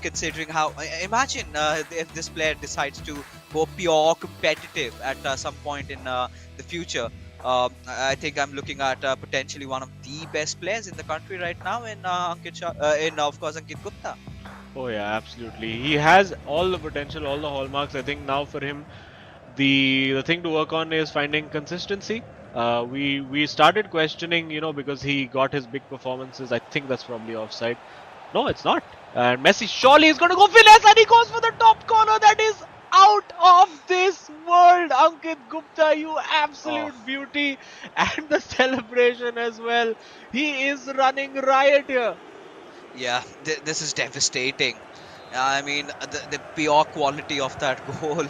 Considering how, imagine if this player decides to go pure competitive at some point in the future. I think I'm looking at potentially one of the best players in the country right now in of course, Ankit Gupta. Oh yeah, absolutely. He has all the potential, all the hallmarks. I think now for him, the thing to work on is finding consistency. We started questioning, because he got his big performances. I think that's probably offside. No, it's not. And Messi surely is going to go finesse, and he goes for the top corner. That is out of this world. Ankit Gupta, you Oh, absolute beauty, and the celebration as well. He is running riot here. yeah, this is devastating. I mean, the pure quality of that goal.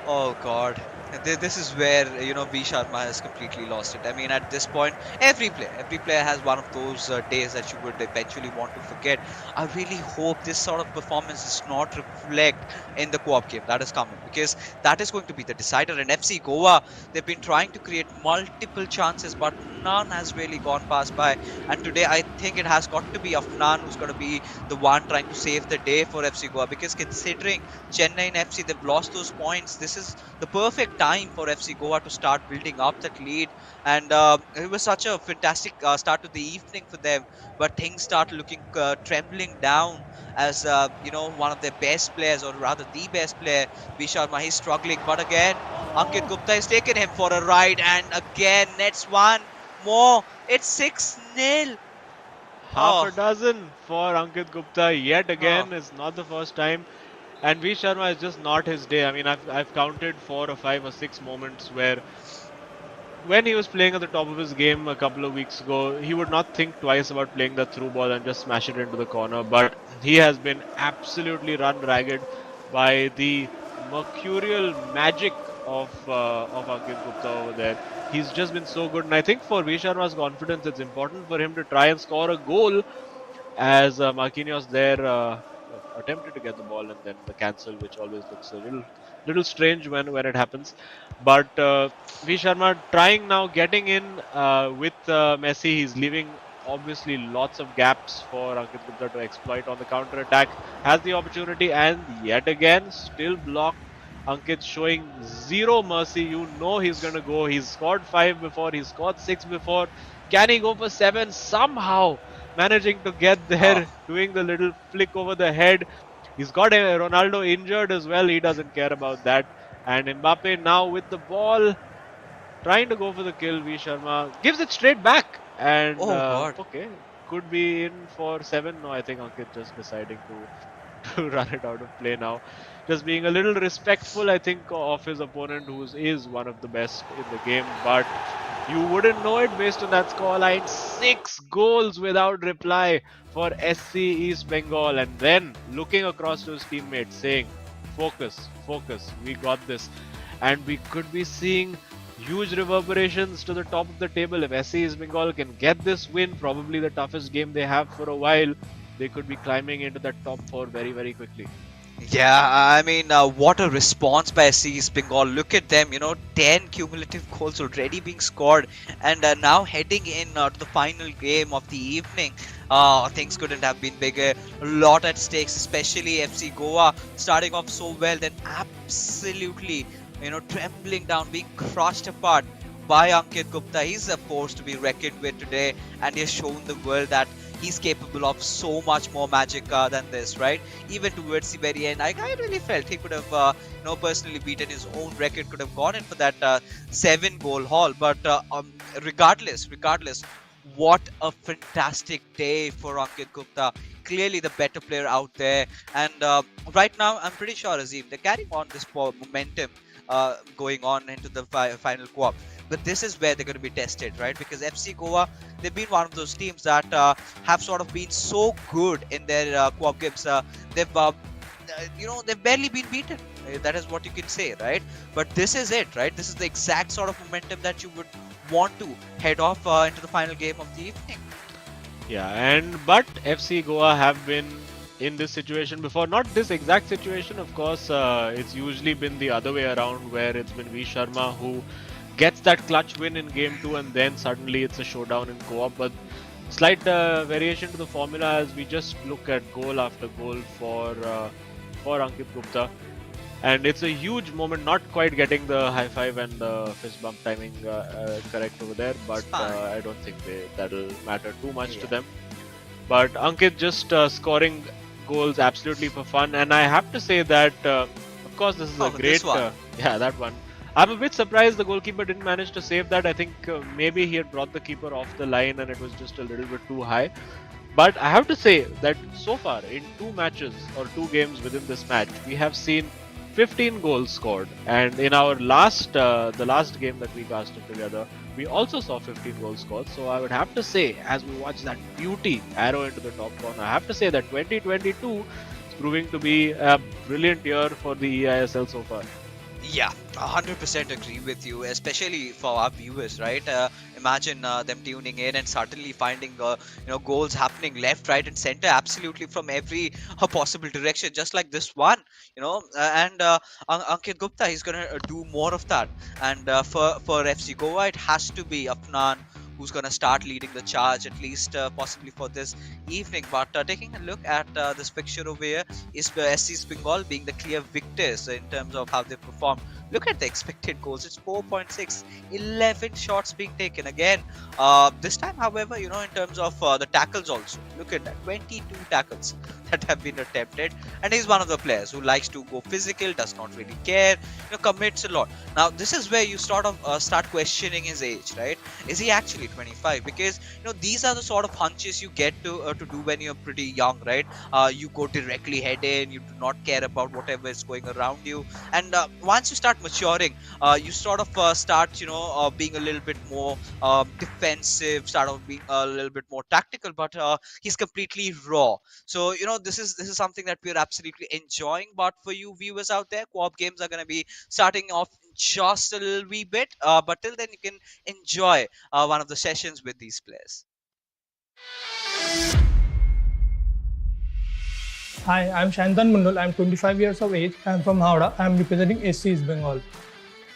Oh God, this is where V Sharma has completely lost it. I mean, at this point, every player has one of those days that you would eventually want to forget. I really hope this sort of performance does not reflect in the co-op game that is coming, because that is going to be the decider. In FC Goa, they've been trying to create multiple chances, but none has really gone past by. And today, I think it has got to be Afnan who's going to be the one trying to save the day for FC Goa, because considering Chennai and FC, they've lost those points. This is the perfect time for FC Goa to start building up that lead. And it was such a fantastic start to the evening for them. But things start looking trembling down, as one of their best players, or rather the best player, Bisharma, he's struggling. But again, Ankit Gupta has taken him for a ride, and again nets one more. It's 6-0. Half a Oh, dozen for Ankit Gupta yet oh, again. Is not the first time. And V Sharma is just not his day. I mean, I've counted 4 or 5 or 6 moments where when he was playing at the top of his game a couple of weeks ago, he would not think twice about playing the through ball and just smash it into the corner. But he has been absolutely run ragged by the mercurial magic of Ankit Gupta over there. He's just been so good, and I think for V Sharma's confidence, it's important for him to try and score a goal, as Marquinhos there attempted to get the ball and then the cancel, which always looks a little strange when it happens. But V Sharma trying now getting in with Messi. He's leaving obviously lots of gaps for Ankit Gupta to exploit on the counter attack. Has the opportunity and yet again still blocked. Ankit showing zero mercy. You know he's going to go. He's scored 5 before. He's scored 6 before. Can he go for 7? Somehow managing to get oh, there, doing the little flick over the head. He's got Ronaldo injured as well. He doesn't care about that. And Mbappe now with the ball, trying to go for the kill. V Sharma gives it straight back. And oh God. okay, could be in for 7. No, I think Ankit just deciding to to run it out of play now. Just being a little respectful, I think, of his opponent, who is one of the best in the game. But you wouldn't know it based on that scoreline. 6 goals without reply for SC East Bengal. And then looking across to his teammates saying, focus, focus, we got this. And we could be seeing huge reverberations to the top of the table. If SC East Bengal can get this win, probably the toughest game they have for a while, they could be climbing into that top 4 very, very quickly. Yeah, I mean, what a response by SC's Bengal. Look at them, 10 cumulative goals already being scored, and now heading in to the final game of the evening. Things couldn't have been bigger. A lot at stakes, especially FC Goa starting off so well, then absolutely, trembling down, being crushed apart by Ankit Gupta. He's a force to be reckoned with today, and he has shown the world that he's capable of so much more magic than this, right? Even towards the very end, I really felt he could have, personally beaten his own record, could have gone in for that 7 goal haul. But regardless, what a fantastic day for Ankit Gupta. Clearly the better player out there. And right now, I'm pretty sure, Azim, they're carrying on this momentum going on into the final co-op. But this is where they're going to be tested, right? Because FC Goa, they've been one of those teams that have sort of been so good in their co-op games. They've, they've barely been beaten. That is what you can say, right? But this is it, right? This is the exact sort of momentum that you would want to head off into the final game of the evening. Yeah, but FC Goa have been in this situation before. Not this exact situation, of course. It's usually been the other way around, where it's been V Sharma who gets that clutch win in game two, and then suddenly it's a showdown in co-op. But slight variation to the formula as we just look at goal after goal for Ankit Gupta. And it's a huge moment, not quite getting the high five and the fist bump timing correct over there, but I don't think that'll matter too much to them. But Ankit just scoring goals absolutely for fun, and I have to say that, of course, this is a great. Yeah, that one. I'm a bit surprised the goalkeeper didn't manage to save that. I think maybe he had brought the keeper off the line and it was just a little bit too high. But I have to say that so far in 2 matches or 2 games within this match, we have seen 15 goals scored, and in our the last game that we casted together, we also saw 15 goals scored. So I would have to say, as we watch that beauty arrow into the top corner, I have to say that 2022 is proving to be a brilliant year for the eISL so far. Yeah, 100% agree with you, especially for our viewers, right? Imagine them tuning in and suddenly finding goals happening left, right, and center, absolutely from every possible direction, just like this one, and Ankit Gupta, he's gonna do more of that. And for FC Goa, it has to be Afnan who's going to start leading the charge, at least possibly for this evening. But taking a look at this picture over here, is SC's Bengal being the clear victors in terms of how they perform. Look at the expected goals. It's 4.6, 11 shots being taken. Again, this time, however, in terms of the tackles also, look at that, 22 tackles that have been attempted. And he's one of the players who likes to go physical, does not really care, commits a lot. Now, this is where you start questioning his age, right? Is he actually 25? Because, these are the sort of hunches you get to do when you're pretty young, right? You go directly head in, you do not care about whatever is going around you. And once you start maturing, you sort of start being a little bit more defensive, start of being a little bit more tactical, but he's completely raw. So this is something that we're absolutely enjoying. But for you viewers out there, co-op games are going to be starting off just a little wee bit, but till then you can enjoy one of the sessions with these players. Hi, I'm Shantan Mundal. I'm 25 years of age. I'm from Howrah. I'm representing SCEB Bengal.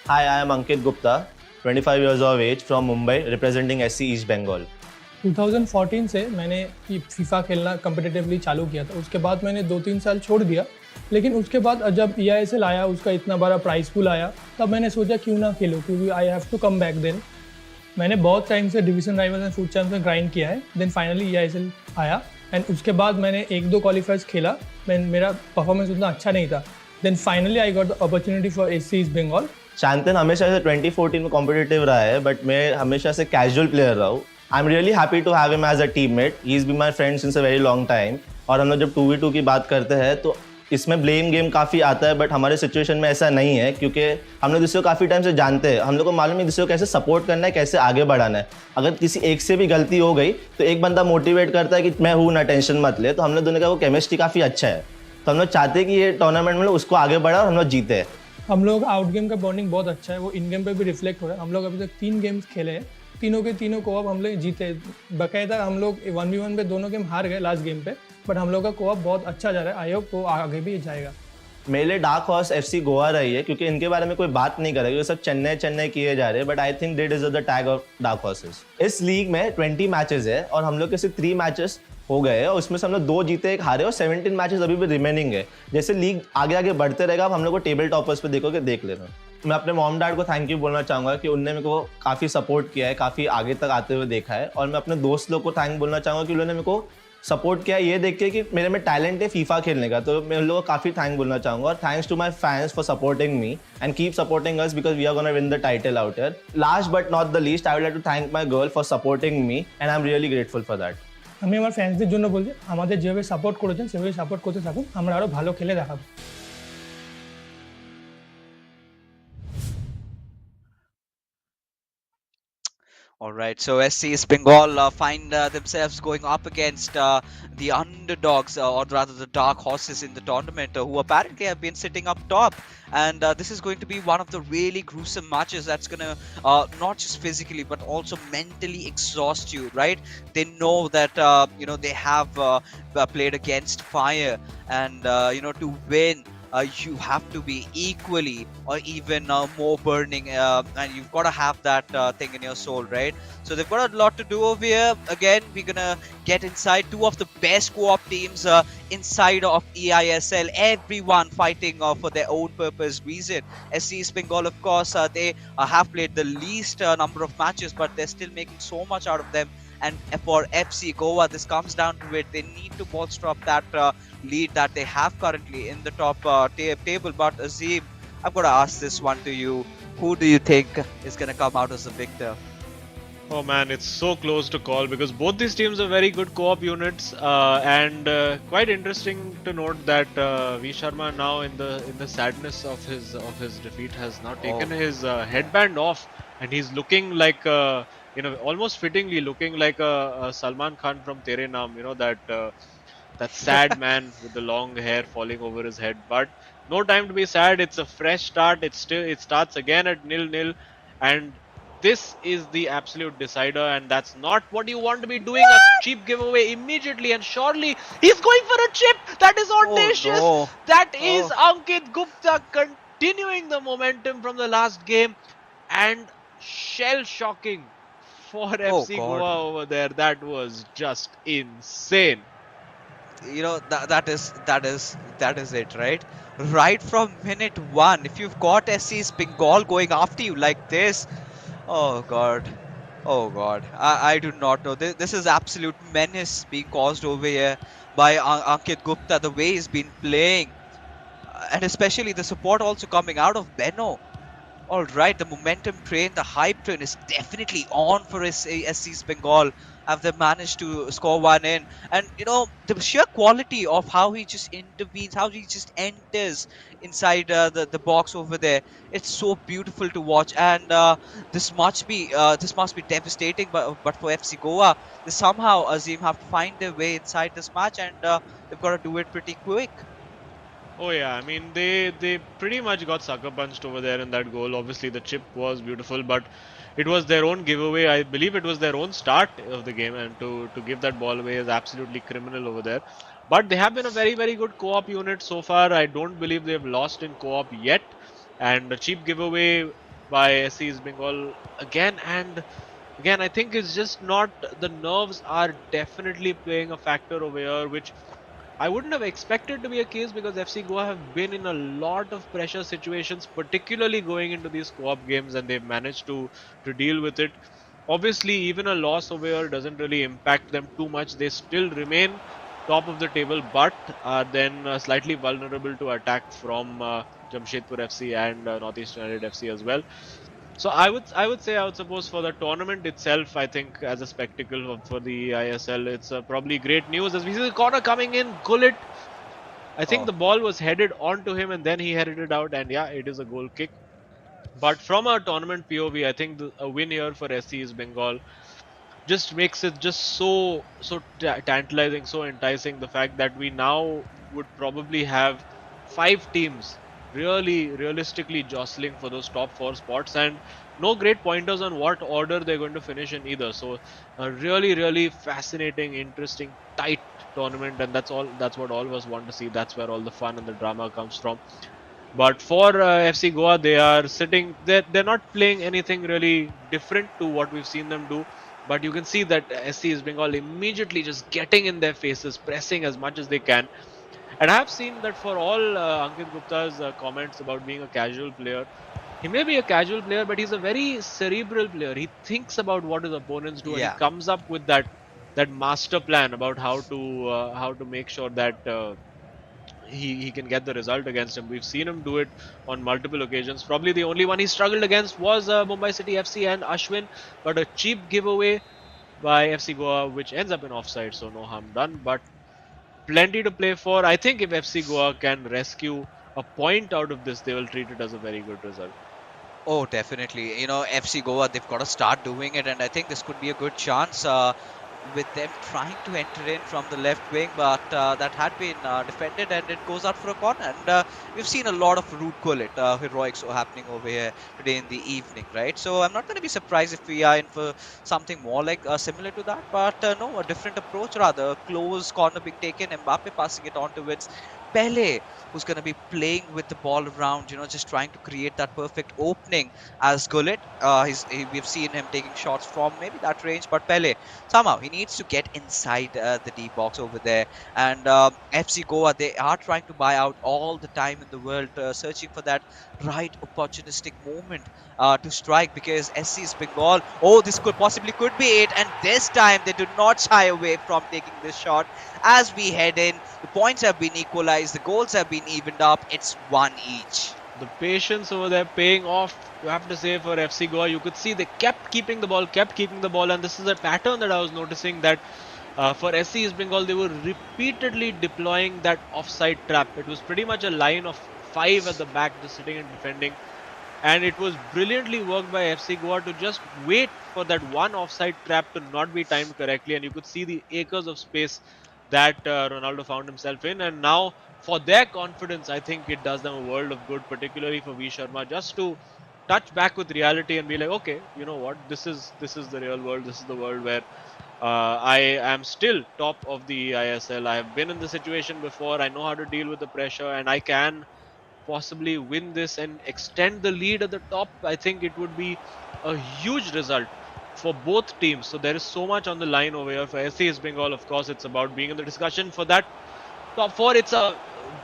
Hi, I am Ankit Gupta, 25 years of age from Mumbai, representing SCEB Bengal. 2014 से मैंने FIFA खेलना कम्पिटिटिवली चालू किया था. उसके बाद मैंने 2-3 साल छोड़ दिया. लेकिन उसके बाद जब eISL आया, उसका इतना बड़ा प्राइस पूल आया, तब मैंने सोचा क्यों ना खेलो, क्योंकि I have to come back then. मैंने बहुत टाइम से division rivals and FUT champs में ग्राइंड किया है. देन फाइनली eISL आया एंड उसके बाद मैंने 1-2 क्वालिफायर्स खेला. मेरा परफॉर्मेंस उतना अच्छा नहीं था. Then finally I got the opportunity for SCEB Bengal. Shantan हमेशा से 2014 में कॉम्पिटिटिव रहा है, बट मैं हमेशा से कैजुअल प्लेयर रहा हूँ. I am really happy to have him as a teammate. He is be my friend since a very long time. और हम लोग जब 2v2 की बात करते हैं तो इसमें ब्लेम गेम काफ़ी आता है, बट हमारे सिचुएशन में ऐसा नहीं है, क्योंकि हम लोग दूसरे को काफ़ी टाइम से जानते हैं. हम लोग को मालूम है दूसरे को कैसे सपोर्ट करना है, कैसे आगे बढ़ाना है. अगर किसी एक से भी गलती हो गई तो एक बंदा मोटिवेट करता है कि मैं हूँ ना, टेंशन मत ले. तो हम लोग दोनों का वो केमिस्ट्री काफ़ी अच्छा है. तो हम लोग चाहते हैं कि ये टूर्नामेंट में उसको आगे बढ़ा और हम लोग जीते. हम लोग आउट गेम का बॉन्डिंग बहुत अच्छा है, वो इन गेम पे भी रिफ्लेक्ट हो रहा है. हम लोग अभी तक 3 गेम्स खेले हैं, तीनों के तीनों कोऑप हम लोग जीते. बाकायदा हम लोग 1v1 पे दोनों गेम हार गए लास्ट गेम पे, बट हम लोग का कोऑप बहुत अच्छा जा रहा है. आई होप वो आगे भी जाएगा. मेरे लिए डार्क हॉर्स FC गोवा रही है, क्योंकि इनके बारे में कोई बात नहीं करेगा, ये सब चेन्नई किए जा रहे हैं, but I think they deserve the tag of dark horses. इस लीग में 20 मैचेस है और हम लोग के सिर्फ 3 मैचेस हो गए हैं, और उसमें से हम लोग 2 जीते 1 हारे, और 17 मैचेस अभी भी रिमेनिंग है. जैसे लीग आगे बढ़ते रहेगा, अब हम लोग को टेबल टॉपर्स पे देखोगे, देख लेना. मैं अपने मॉम डैड को थैंक यू बोलना चाहूँगा कि उनने मेरे को काफ़ी सपोर्ट किया है, काफ़ी आगे तक आते हुए देखा है. और मैं अपने दोस्त लोग को थैंक बोलना चाहूँगा कि उन्होंने मेरे को सपोर्ट किया ये देख के कि मेरे में टैलेंट है फीफा खेलने का. तो मैं उन लोगों को काफ़ी थैंक बोलना चाहूँगा. और thanks to my fans for supporting me and keep supporting us, because we are gonna win the title out here. Last but not the least, I would like to thank my girl for supporting me and I am really grateful for that. আমি আমার ফ্যান্সদের জন্য বলছি, আমাদের যেভাবে support করেছেন সেভাবে support করতে থাকুন, আমরা আরও ভালো খেলে দেখাবো. All right, so SC's Bengal find themselves going up against the underdogs, or rather the dark horses in the tournament, who apparently have been sitting up top. And this is going to be one of the really gruesome matches that's going to not just physically but also mentally exhaust you, right? They know that they have played against fire, and to win. You have to be equally or even more burning, and you've got to have that thing in your soul, right? So they've got a lot to do over here. Again, we're gonna get inside two of the best co-op teams inside of eISL. Everyone fighting for their own purpose reason. SC East Bengal, of course, they have played the least number of matches, but they're still making so much out of them. And for FC Goa, this comes down to it. They need to bolster up that lead that they have currently in the top table. But Azim, I've got to ask this one to you. Who do you think is going to come out as the victor? Oh man, it's so close to call because both these teams are very good co-op units, and quite interesting to note that V Sharma now in the sadness of his defeat has now taken his headband off, and he's looking like almost fittingly looking like a Salman Khan from Tere Naam, that sad man with the long hair falling over his head. But no time to be sad. It's a fresh start. It starts again at 0-0, and this is the absolute decider, and that's not what you want to be doing. A cheap giveaway immediately, and surely he's going for a chip. That is Oh audacious. no! That is Oh, Ankit Gupta continuing the momentum from the last game, and shell shocking for oh FC God! Goa over there. That was just insane. That is it, right? Right from minute one, if you've got SC's Bengal going after you like this, oh God. Oh God, I do not know. This is absolute menace being caused over here by Ankit Gupta, the way he's been playing, and especially the support also coming out of Benno. All right, the momentum train, the hype train is definitely on for SC's Bengal. Have they managed to score one in? And the sheer quality of how he just intervenes, how he just enters inside the box over there. It's so beautiful to watch, and this must be devastating. But for FC Goa, they somehow Azim have to find their way inside this match, and they've got to do it pretty quick. Oh yeah, I mean they pretty much got sucker punched over there in that goal. Obviously the chip was beautiful, but it was their own giveaway. I believe it was their own start of the game, and to give that ball away is absolutely criminal over there. But they have been a very good co-op unit so far. I don't believe they've lost in co-op yet. And a cheap giveaway by SC's Bengal again and again. I think it's just not, the nerves are definitely playing a factor over here, which I wouldn't have expected to be a case because FC Goa have been in a lot of pressure situations, particularly going into these co-op games, and they've managed to deal with it. Obviously, even a loss over here doesn't really impact them too much. They still remain top of the table, but are then slightly vulnerable to attack from Jamshedpur FC and Northeast United FC as well. So I would suppose for the tournament itself, I think as a spectacle for the ISL, it's probably great news as we see the corner coming in. Gullit, I think Oh, the ball was headed onto him and then he headed it out, and yeah, it is a goal kick. But from a tournament POV, I think a win here for SC is Bengal just makes it just so tantalizing, so enticing. The fact that we now would probably have five teams really realistically jostling for those top four spots, and no great pointers on what order they're going to finish in either. So a really fascinating, interesting, tight tournament, and that's what all of us want to see. That's where all the fun and the drama comes from. But for FC Goa, they are sitting. They're not playing anything really different to what we've seen them do. But you can see that SC is Bengal immediately just getting in their faces, pressing as much as they can. And I have seen that for all Ankit Gupta's comments about being a casual player, he may be a casual player, but he's a very cerebral player. He thinks about what his opponents do, and he yeah. comes up with that master plan about how to make sure that he can get the result against him. We've seen him do it on multiple occasions. Probably the only one he struggled against was Mumbai City FC and Ashwin, but a cheap giveaway by FC Goa, which ends up in offside, so no harm done. But plenty to play for. I think if FC Goa can rescue a point out of this, they will treat it as a very good result. Oh, definitely. FC Goa, they've got to start doing it, and I think this could be a good chance with them trying to enter in from the left wing, but that had been defended, and it goes out for a corner. And we've seen a lot of root gullet heroics happening over here today in the evening, right? So I'm not going to be surprised if we are in for something more like similar to that, but no, a different approach rather. A close corner being taken, Mbappe passing it on towards Pele, who's going to be playing with the ball around, just trying to create that perfect opening as Gullit. We've seen him taking shots from maybe that range, but Pele somehow he needs to get inside the D box over there. And FC Goa, they are trying to buy out all the time in the world, searching for that right opportunistic moment to strike, because SC's Bengal, oh, this could be it. And this time they do not shy away from taking this shot as we head in. The points have been equalized, the goals have been evened up. It's one each. The patience over there paying off, you have to say, for FC Goa. You could see they kept keeping the ball, and this is a pattern that I was noticing, that for SC East Bengal, they were repeatedly deploying that offside trap. It was pretty much a line of 5 at the back, just sitting and defending. And it was brilliantly worked by FC Goa to just wait for that one offside trap to not be timed correctly, and you could see the acres of space that Ronaldo found himself in. And now, for their confidence, I think it does them a world of good, particularly for V Sharma, just to touch back with reality and be like, okay, you know what, this is the real world. This is the world where I am still top of the eISL. I have been in the situation before. I know how to deal with the pressure, and I can possibly win this and extend the lead at the top. I think it would be a huge result for both teams. So there is so much on the line over here. For SC East Bengal, of course, it's about being in the discussion for that top 4. It's a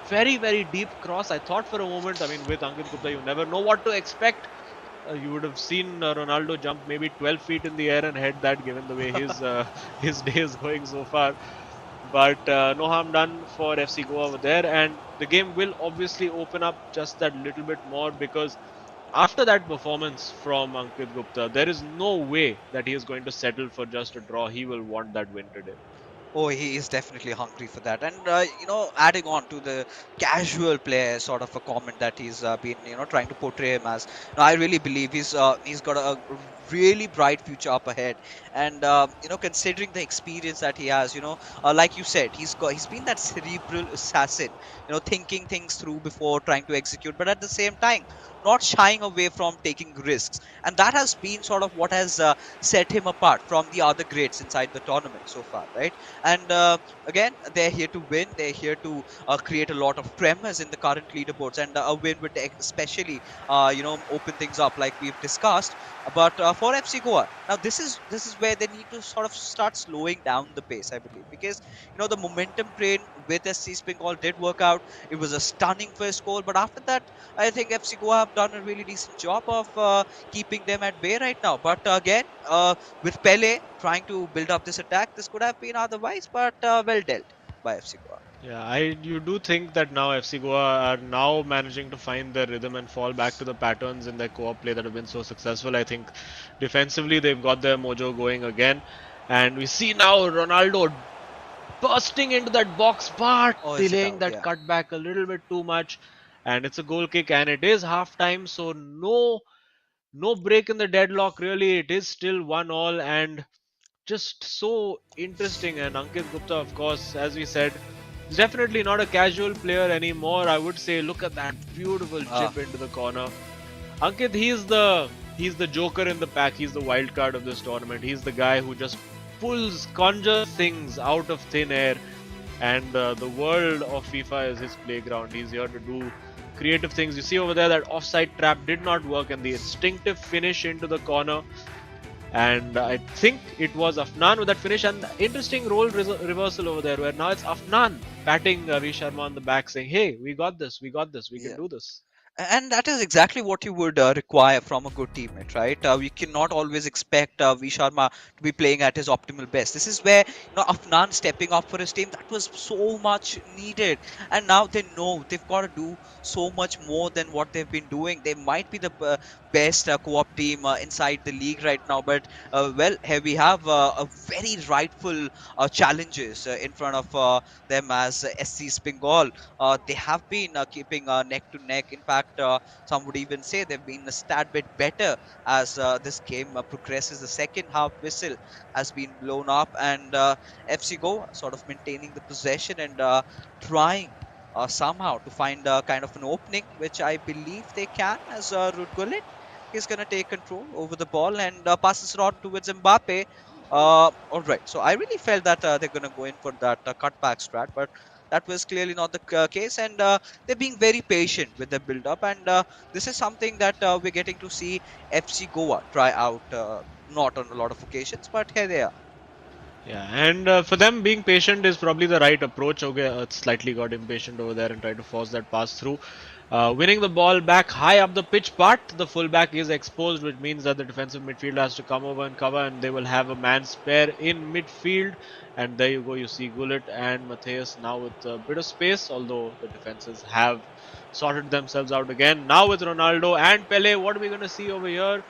very, very deep cross. I thought for a moment, I mean, with Ankit Gupta, you never know what to expect. You would have seen Ronaldo jump maybe 12 feet in the air and head that, given the way his his day is going so far. But no harm done for FC Goa over there, and the game will obviously open up just that little bit more, because after that performance from Ankit Gupta, there is no way that he is going to settle for just a draw. He will want that win today. Oh, he is definitely hungry for that. And, adding on to the casual player sort of a comment that he's been, trying to portray him as, I really believe he's got a really bright future up ahead. And, considering the experience that he has, like you said, he's been that cerebral assassin, thinking things through before trying to execute, but at the same time, not shying away from taking risks. And that has been sort of what has set him apart from the other greats inside the tournament so far, right? And again, they're here to win. They're here to create a lot of tremors in the current leaderboards, and a win would especially, open things up like we've discussed. But for FC Goa, now this is where they need to sort of start slowing down the pace, I believe, because the momentum train with SC Bengal did work out. It was a stunning first goal, but after that, I think FC Goa have done a really decent job of keeping them at bay right now. But again, with Pele trying to build up this attack, this could have been otherwise, but well dealt by FC Goa. Yeah, you do think that now FC Goa are now managing to find their rhythm and fall back to the patterns in their co-op play that have been so successful. I think defensively they've got their mojo going again, and we see now Ronaldo bursting into that box, but Oh, is it delaying out? that Yeah. cutback a little bit too much, and it's a goal kick, and it is half time, so no break in the deadlock really. It is still 1-1, and just so interesting. And Ankit Gupta, of course, as we said, is definitely not a casual player anymore. I would say, look at that beautiful Ah, chip into the corner. Ankit, he's the joker in the pack. He's the wild card of this tournament. He's the guy who just conjures things out of thin air, and the world of FIFA is his playground. He's here to do creative things. You see over there that offside trap did not work, and the instinctive finish into the corner. And I think it was Afnan with that finish, and interesting role reversal over there, where now it's Afnan patting Ravi Sharma on the back, saying, "Hey, we got this, we can yeah. do this." And that is exactly what you would require from a good teammate, right? We cannot always expect V Sharma to be playing at his optimal best. This is where Afnan stepping up for his team, that was so much needed, and now they know they've got to do so much more than what they've been doing. They might be the best co-op team inside the league right now, but well, here we have a very rightful challenges in front of them as SC Bengal. They have been keeping neck to neck. In fact, fact, some would even say they've been a stat bit better as this game progresses. The second half whistle has been blown up, and FC Goa sort of maintaining the possession and trying somehow to find kind of an opening, which I believe they can, as Ruud Gullit is going to take control over the ball and passes it on towards Mbappe. All right, so I really felt that they're going to go in for that cutback strat, but that was clearly not the case, and they're being very patient with the build up, and this is something that we're getting to see FC Goa try out, not on a lot of occasions, but here they are. Yeah, and for them, being patient is probably the right approach. Okay, slightly got impatient over there and tried to force that pass through. Winning the ball back high up the pitch, but the fullback is exposed, which means that the defensive midfielder has to come over and cover, and they will have a man spare in midfield. And there you go, you see Gullit and Matthias now with a bit of space, although the defenses have sorted themselves out again. Now with Ronaldo and Pele, what are we going to see over here?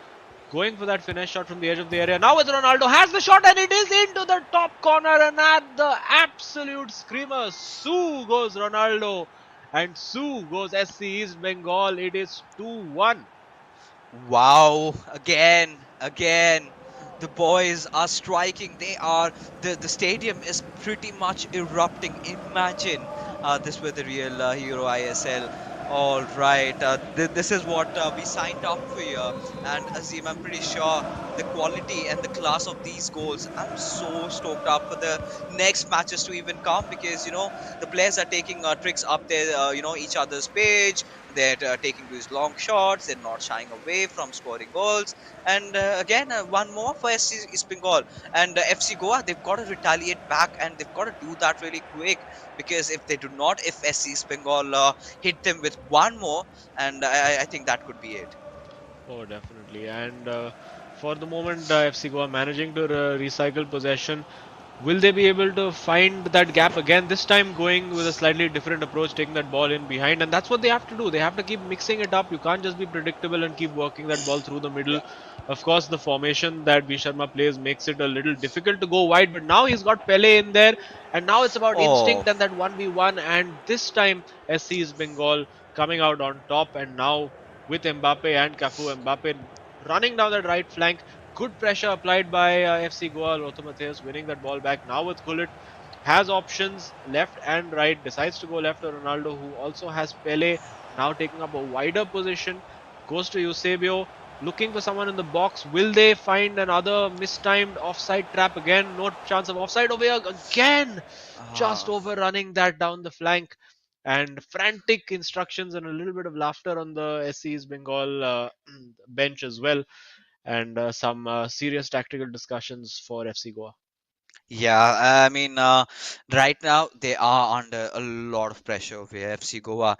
Going for that finesse shot from the edge of the area. Now with Ronaldo has the shot and it is into the top corner, and at the absolute screamer, Sue goes Ronaldo and Sue goes SC East Bengal. It is 2-1. Wow, again. The boys are striking. They are the stadium is pretty much erupting. Imagine this were the real Hero ISL. All right, this is what we signed up for here. And Azim, I'm pretty sure the quality and the class of these goals. I'm so stoked up for the next matches to even come, because the players are taking tricks up their each other's page. They're taking these long shots. They're not shying away from scoring goals. And again, one more for SC East Bengal and FC Goa. They've got to retaliate back, and they've got to do that really quick, because if they do not, if SC East Bengal hit them with one more, and I think that could be it. Oh, definitely. And for the moment, FC Goa managing to recycle possession. Will they be able to find that gap again? This time going with a slightly different approach, taking that ball in behind, and that's what they have to do. They have to keep mixing it up. You can't just be predictable and keep working that ball through the middle. Yeah. Of course, the formation that V Sharma plays makes it a little difficult to go wide, but now he's got Pele in there, and now it's about Oh. instinct and that 1v1. And this time, SC is Bengal coming out on top, and now with Mbappe and Cafu, Mbappe running down that right flank. Good pressure applied by FC Goa. Lothar Matthäus winning that ball back. Now with Gullit, has options left and right. Decides to go left to Ronaldo, who also has Pele. Now taking up a wider position. Goes to Eusebio. Looking for someone in the box. Will they find another mistimed offside trap again? No chance of offside over here again. Just Ah. overrunning that down the flank. And frantic instructions and a little bit of laughter on the SC's Bengal bench as well, and some serious tactical discussions for FC Goa. Yeah, I mean, right now they are under a lot of pressure over here, FC Goa.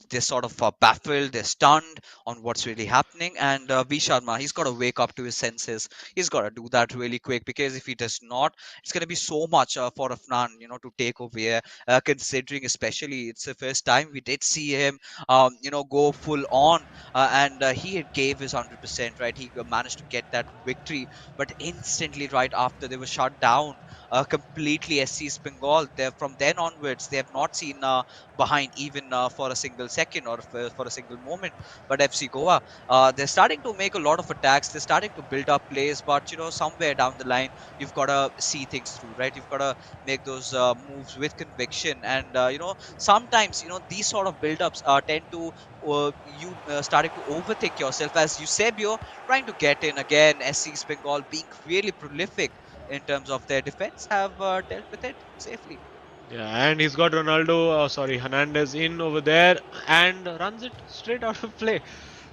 They're sort of baffled, they're stunned on what's really happening. And V Sharma, he's got to wake up to his senses. He's got to do that really quick, because if he does not, it's going to be so much for Afnan, to take over here. Considering, especially, it's the first time we did see him, go full on, and he had gave his 100%, right? He managed to get that victory, but instantly right after they were shut down completely. SC East Bengal. From then onwards, they have not seen behind even for a single second or for a single moment. But FC Goa, they're starting to make a lot of attacks. They're starting to build up plays, but somewhere down the line, you've got to see things through, right? You've got to make those moves with conviction, and sometimes these sort of build-ups tend to you starting to overthink yourself, as Eusebio trying to get in again. SC East Bengal being really prolific in terms of their defense have dealt with it safely. Yeah, and he's got Ronaldo, sorry, Hernandez in over there and runs it straight out of play.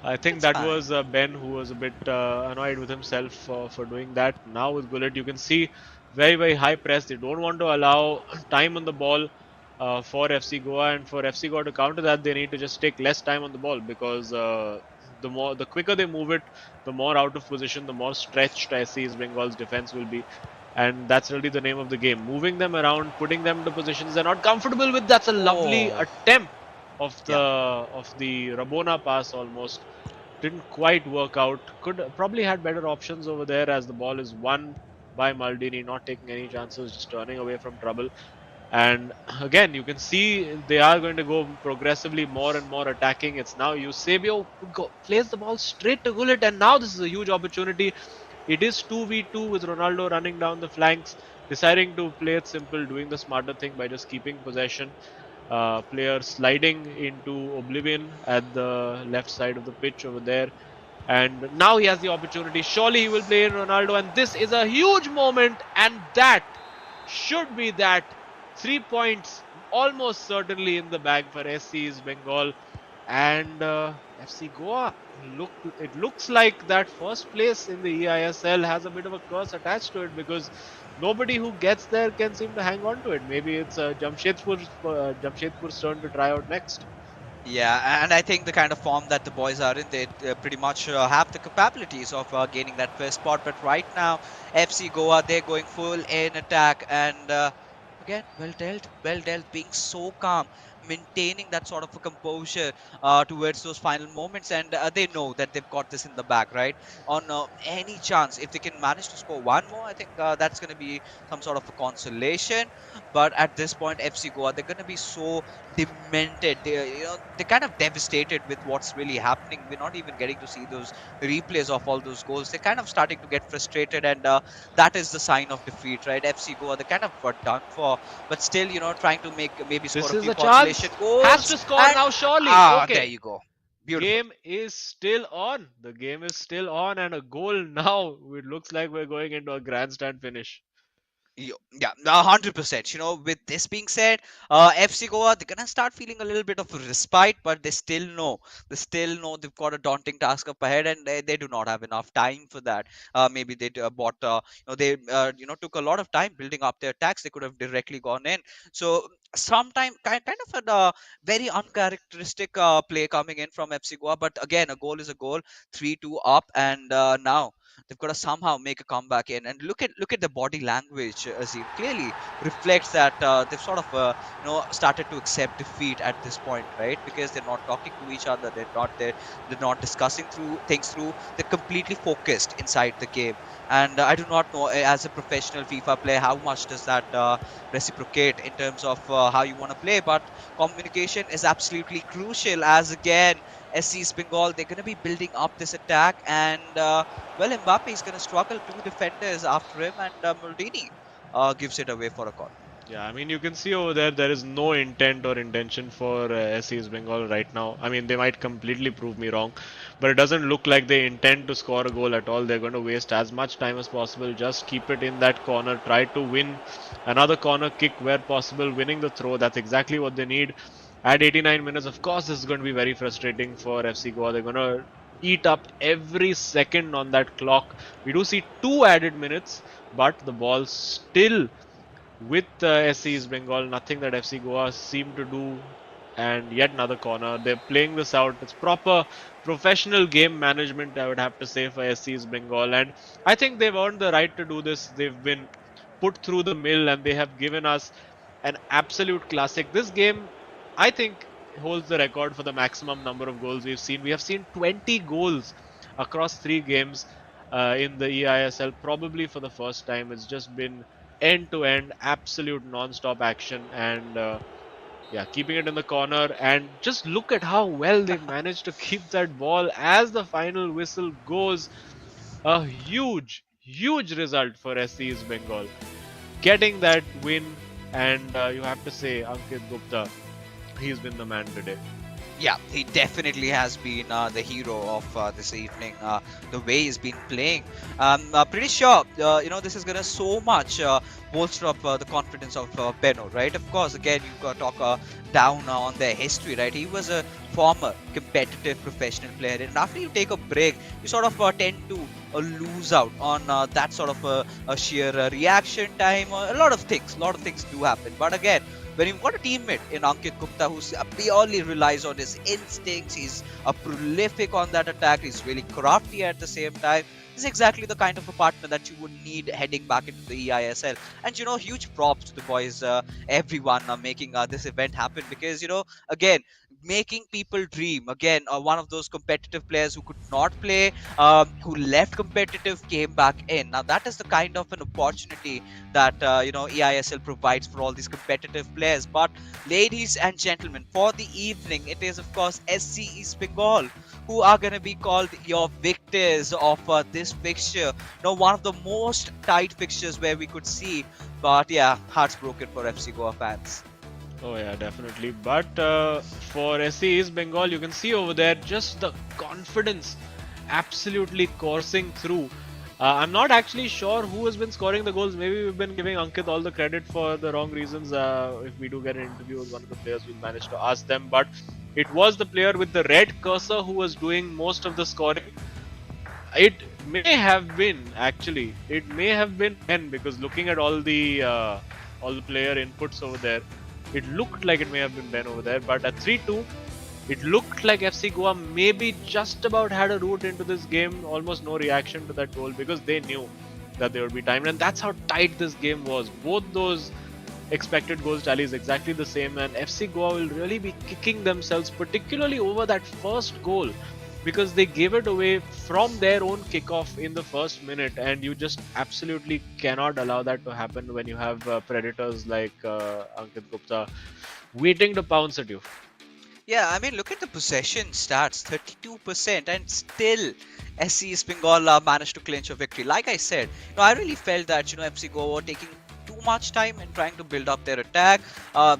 I think That's that fine. was Ben who was a bit annoyed with himself for doing that. Now with Gullit, you can see very, very high press. They don't want to allow time on the ball for FC Goa, and for FC Goa to counter that, they need to just take less time on the ball, because the quicker they move it, the more out of position, the more stretched SC Bengal's defense will be. And that's really the name of the game. Moving them around, putting them into positions they're not comfortable with. That's a lovely Oh, attempt of the yeah. Rabona pass almost. Didn't quite work out. Could probably had better options over there, as the ball is won by Maldini, not taking any chances, just turning away from trouble. And again, you can see they are going to go progressively more and more attacking. It's now Eusebio plays the ball straight to Gullit, and now this is a huge opportunity. It is 2v2 with Ronaldo running down the flanks, deciding to play it simple, doing the smarter thing by just keeping possession. Player sliding into oblivion at the left side of the pitch over there. And now he has the opportunity. Surely he will play in Ronaldo, and this is a huge moment, and that should be that. 3 points almost certainly in the bag for SC's Bengal. And FC Goa, it looks like that first place in the eISL has a bit of a curse attached to it, because nobody who gets there can seem to hang on to it. Maybe it's Jamshedpur's turn to try out next. Yeah, and I think the kind of form that the boys are in, they pretty much have the capabilities of gaining that first spot. But right now, FC Goa, they're going full in attack, and again, well dealt, being so calm, maintaining that sort of a composure towards those final moments, and they know that they've got this in the bag, right? On any chance, if they can manage to score one more, I think that's going to be some sort of a consolation. But at this point, FC Goa, they're going to be so demented. They're kind of devastated with what's really happening. We're not even getting to see those replays of all those goals. They're kind of starting to get frustrated, and that is the sign of defeat, right? FC Goa, they kind of got done for, but still, trying to make maybe score This a is few a chance. consolation Has goals. to score And now, surely. there Okay. you go. Beautiful. Game is still on. The game is still on, and a goal now. It looks like we're going into a grandstand finish. Yeah, 100%. With this being said, FC Goa, they're gonna start feeling a little bit of a respite, but they still know they've got a daunting task up ahead, and they do not have enough time for that. Maybe they bought, they took a lot of time building up their attacks. They could have directly gone in. So sometime kind of a very uncharacteristic play coming in from FC Goa, but again, a goal is a goal. 3-2 up, and now they've got to somehow make a comeback in. And look at the body language, Azim clearly reflects that they've sort of started to accept defeat at this point, right? Because they're not talking to each other, they're not discussing through. They're completely focused inside the game. And I do not know, as a professional FIFA player, how much does that reciprocate in terms of how you want to play. But communication is absolutely crucial, as again, SC's Bengal, they're going to be building up this attack, and well, Mbappe is going to struggle. Two defenders after him, and Maldini gives it away for a corner. Yeah, I mean, you can see over there is no intent or intention for SC's Bengal right now. I mean, they might completely prove me wrong, but it doesn't look like they intend to score a goal at all. They're going to waste as much time as possible, just keep it in that corner, try to win another corner kick where possible, winning the throw. That's exactly what they need. At 89 minutes, of course, this is going to be very frustrating for FC Goa. They're going to eat up every second on that clock. We do see 2 added minutes, but the ball still with SC's Bengal, nothing that FC Goa seem to do, and yet another corner. They're playing this out. It's proper professional game management, I would have to say, for SC's Bengal, and I think they've earned the right to do this. They've been put through the mill, and they have given us an absolute classic. This game, I think, holds the record for the maximum number of goals we've seen. We have seen 20 goals across 3 games in the eISL, probably for the first time. It's just been end to end, absolute non-stop action, and yeah, keeping it in the corner. And just look at how well they've managed to keep that ball as the final whistle goes. A huge, huge result for SC's Bengal, getting that win. And you have to say, Ankit Gupta, he's been the man today. Yeah, he definitely has been the hero of this evening. The way he's been playing, pretty sure this is gonna so much bolster up the confidence of Benno, right? Of course, again you got to talk down on their history, right? He was a former competitive professional player, and after you take a break, you sort of tend to lose out on that sort of a sheer reaction time. A lot of things do happen, but again, when you've got a teammate in Ankit Gupta who purely relies on his instincts, he's a prolific on that attack, he's really crafty at the same time. This is exactly the kind of a partner that you would need heading back into the eISL. And huge props to the boys, everyone making this event happen, because again, making people dream. Again, one of those competitive players who could not play, who left competitive, came back in. Now that is the kind of an opportunity that eISL provides for all these competitive players. But ladies and gentlemen, for the evening, it is of course SC East Bengal who are going to be called your victors of this fixture. One of the most tight fixtures where we could see. But yeah, hearts broken for FC Goa fans. Oh yeah, definitely. But for SC East Bengal, you can see over there just the confidence absolutely coursing through. I'm not actually sure who has been scoring the goals. Maybe we've been giving Ankit all the credit for the wrong reasons. If we do get an interview with one of the players, we'll manage to ask them. But it was the player with the red cursor who was doing most of the scoring. It may have been actually. It may have been Ben, because looking at all the player inputs over there, it looked like it may have been Ben over there. But at 3-2, it looked like FC Goa maybe just about had a route into this game. Almost no reaction to that goal because they knew that there would be time, and that's how tight this game was. Both those expected goals tallies exactly the same, and FC Goa will really be kicking themselves, particularly over that first goal, because they gave it away from their own kickoff in the first minute, and you just absolutely cannot allow that to happen when you have predators like Ankit Gupta waiting to pounce at you. Yeah, I mean, look at the possession stats, 32%, and still SC East Bengal managed to clinch a victory. Like I said, I really felt that FC Goa were taking too much time in trying to build up their attack.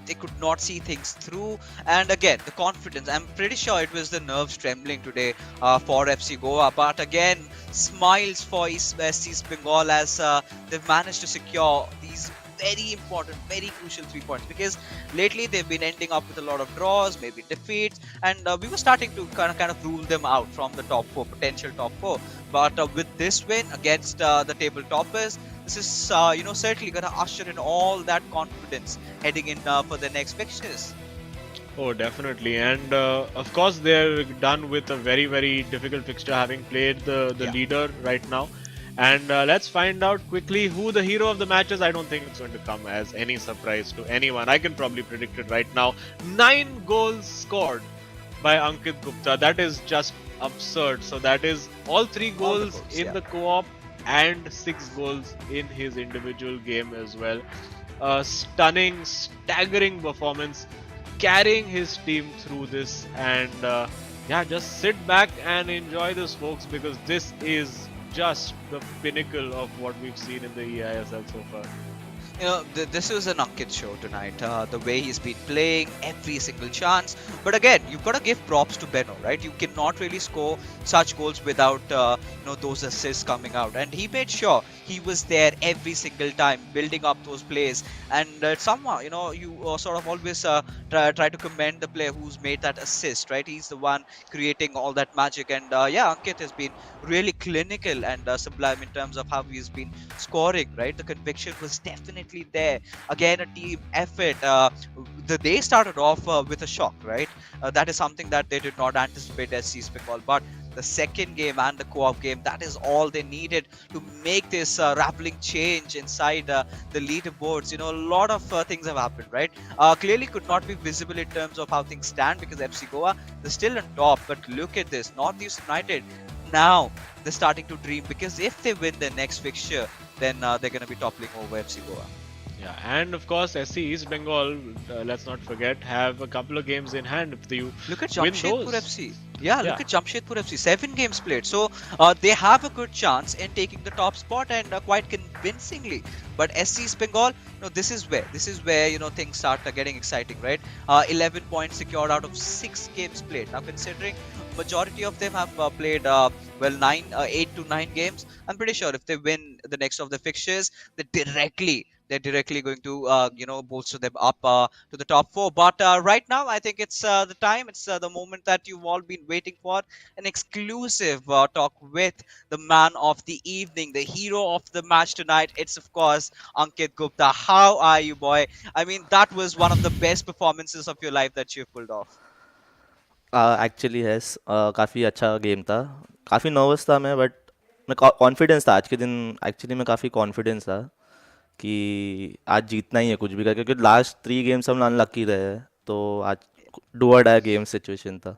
They could not see things through, and again, the confidence. I'm pretty sure it was the nerves trembling today for FC Goa. But again, smiles for SC East Bengal as they've managed to secure these very important, very crucial 3 points, because lately they've been ending up with a lot of draws, maybe defeats, and we were starting to kind of rule them out from the top four, potential top four. But with this win against the table toppers, this is certainly going to usher in all that confidence heading in for the next fixtures. Oh, definitely. And of course, they're done with a very, very difficult fixture, having played the leader right now. And let's find out quickly who the hero of the match is. I don't think it's going to come as any surprise to anyone. I can probably predict it right now. 9 goals scored by Ankit Gupta. That is just absurd. So that is all 3 goals in the co-op and 6 goals in his individual game as well. A stunning, staggering performance, carrying his team through this. And just sit back and enjoy this, folks, because this is just the pinnacle of what we've seen in the eISL so far. This is an Ankit show tonight. The way he's been playing, every single chance. But again, you've got to give props to Benno, right? You cannot really score such goals without those assists coming out. And he made sure he was there every single time, building up those plays. And somehow, you sort of always try to commend the player who's made that assist, right? He's the one creating all that magic. And Ankit has been really clinical and sublime in terms of how he's been scoring, right? The conviction was definitely there. Again, a team effort. They started off with a shock, right? That is something that they did not anticipate as SC Bengal. But the second game and the co-op game, that is all they needed to make this rappelling change inside the leaderboards. A lot of things have happened, right? Clearly could not be visible in terms of how things stand, because FC Goa, they're still on top. But look at this, Northeast United, now they're starting to dream, because if they win their next fixture, then they're going to be toppling over FC Goa. Yeah, and of course, SC East Bengal, let's not forget, have a couple of games in hand. If they look at win Jamshedpur those. FC. Yeah, look at Jamshedpur FC. 7 games played. So they have a good chance in taking the top spot, and quite convincingly. But SC East Bengal, this is where things start getting exciting, right? 11 points secured out of 6 games played. Now, considering majority of them have played 8 to 9 games, I'm pretty sure if they win the next of the fixtures, they're directly going to bolster them up to the top 4. But right now, I think it's the time, it's the moment that you've all been waiting for, an exclusive talk with the man of the evening, the hero of the match tonight. It's of course Ankit Gupta. How are you, boy? I mean, that was one of the best performances of your life that you've pulled off. Actually yes, काफ़ी अच्छा game था. काफ़ी nervous था मैं, but मैं confidence था आज के दिन. एक्चुअली मैं काफ़ी कॉन्फिडेंस था कि आज जीतना ही है कुछ भी करके, क्योंकि लास्ट 3 गेम्स हम अनलकी रहे हैं. तो आज डू और डाई गेम सिचुएशन था।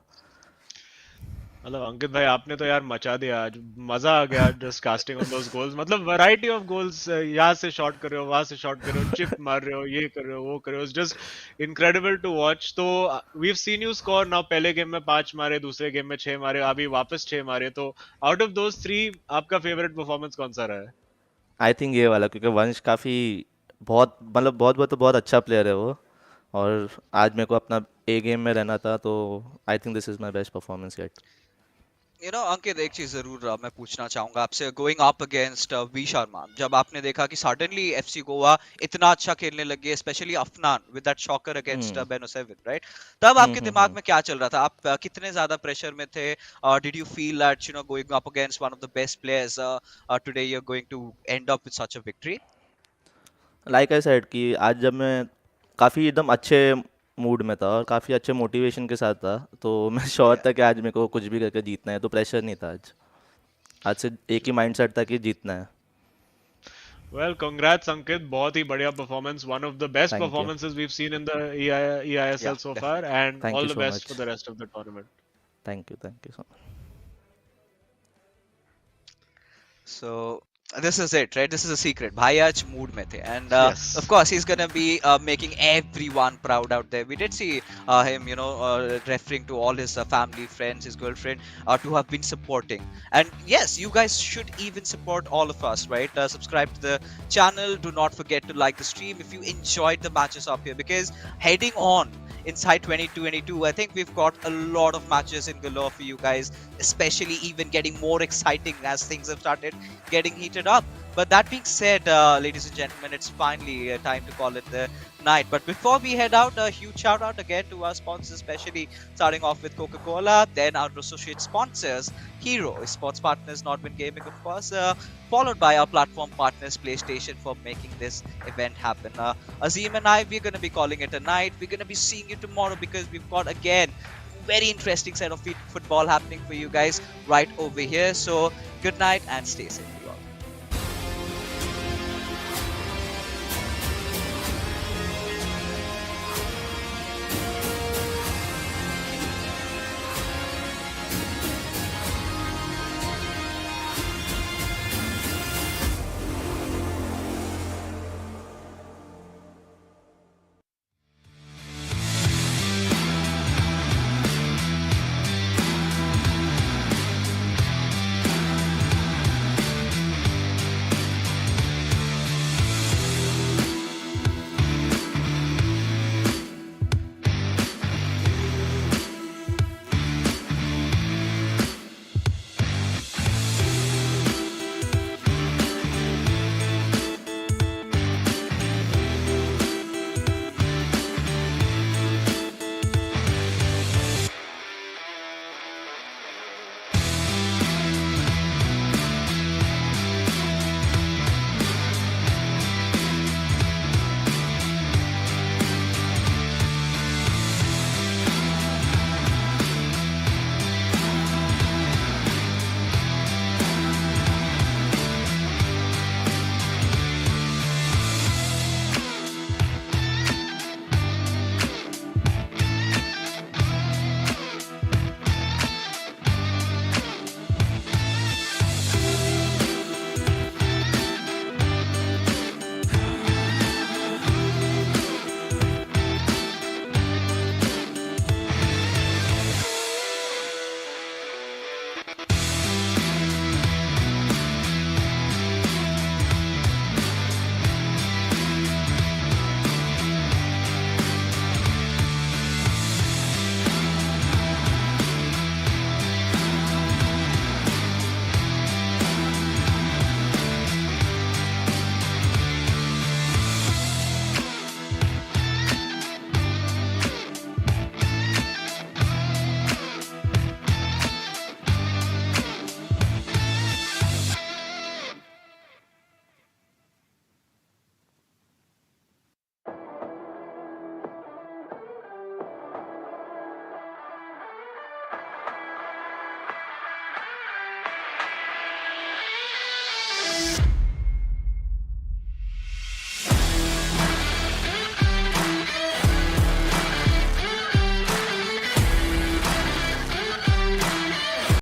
मतलब अंकित भाई आपने तो यार मचा दिया आज, मजा आ गया just casting on those goals. मतलब वैरायटी ऑफ गोल्स, यहाँ से शॉट कर रहे हो, वहां से शॉट कर रहे हो, चिप मार रहे हो, ये कर रहे हो, वो कर रहे हो, जस्ट इनक्रेडिबल टू वॉच। तो we have seen you score now, पहले गेम में 5 मारे, दूसरे गेम में 6 मारे, अभी वापस 6 मारे। तो आउट ऑफ दोस 3 आपका फेवरेट परफॉर्मेंस कौन सा रहा है? आई थिंक ये वाला, क्योंकि वंश काफ़ी बहुत मतलब बहुत बहुत तो बहुत अच्छा प्लेयर है वो, और आज मेरे को अपना ए गेम में रहना था, तो I think this is my best performance yet. Ankit, एक चीज जरूर मैं पूछना चाहूंगा आपसे, going up against V Sharma, जब आपने देखा कि सडनली एफसी गोवा इतना अच्छा खेलने लगी, specially Afnan with that shocker against hmm बेनो सेवन, राइट? तब आपके दिमाग हम्म। में क्या चल रहा था? आप कितने ज्यादा प्रेशर में थे? Did you feel that going up against one of the best players today you are going to end up with such a victory? Like I said कि आज जब मैं काफ़ी एकदम अच्छे मूड में था और काफ़ी अच्छे मोटिवेशन के साथ था, तो मैं श्योर था कि आज मेरे को कुछ भी करके जीतना है, तो प्रेशर नहीं था आज। आज से एक ही माइंडसेट था कि जीतना है। Well, congrats Ankit, बहुत ही बढ़िया performance, one of the best thank you. performances we've seen in the Yeah, eISL so far, definitely. and thank all you the so best for much. the rest of the tournament. Thank you so much. So this is it, right? This is a secret. Bhai aaj mood mein the, and of Yes. course he's gonna be making everyone proud out there. We did see him, referring to all his family, friends, his girlfriend, to have been supporting. And yes, you guys should even support all of us, right? Subscribe to the channel. Do not forget to like the stream if you enjoyed the matches up here, because heading on inside 2022, I think we've got a lot of matches in galore for you guys, especially even getting more exciting as things have started getting heated up. But that being said, ladies and gentlemen, it's finally time to call it the night. But before we head out, a huge shout out again to our sponsors, especially starting off with Coca-Cola, then our associate sponsors, Hero, sports partners, Nordwind Gaming, of course, followed by our platform partners, PlayStation, for making this event happen. Azim and I, we're going to be calling it a night. We're going to be seeing you tomorrow, because we've got, again, very interesting set of football happening for you guys right over here. So good night and stay safe.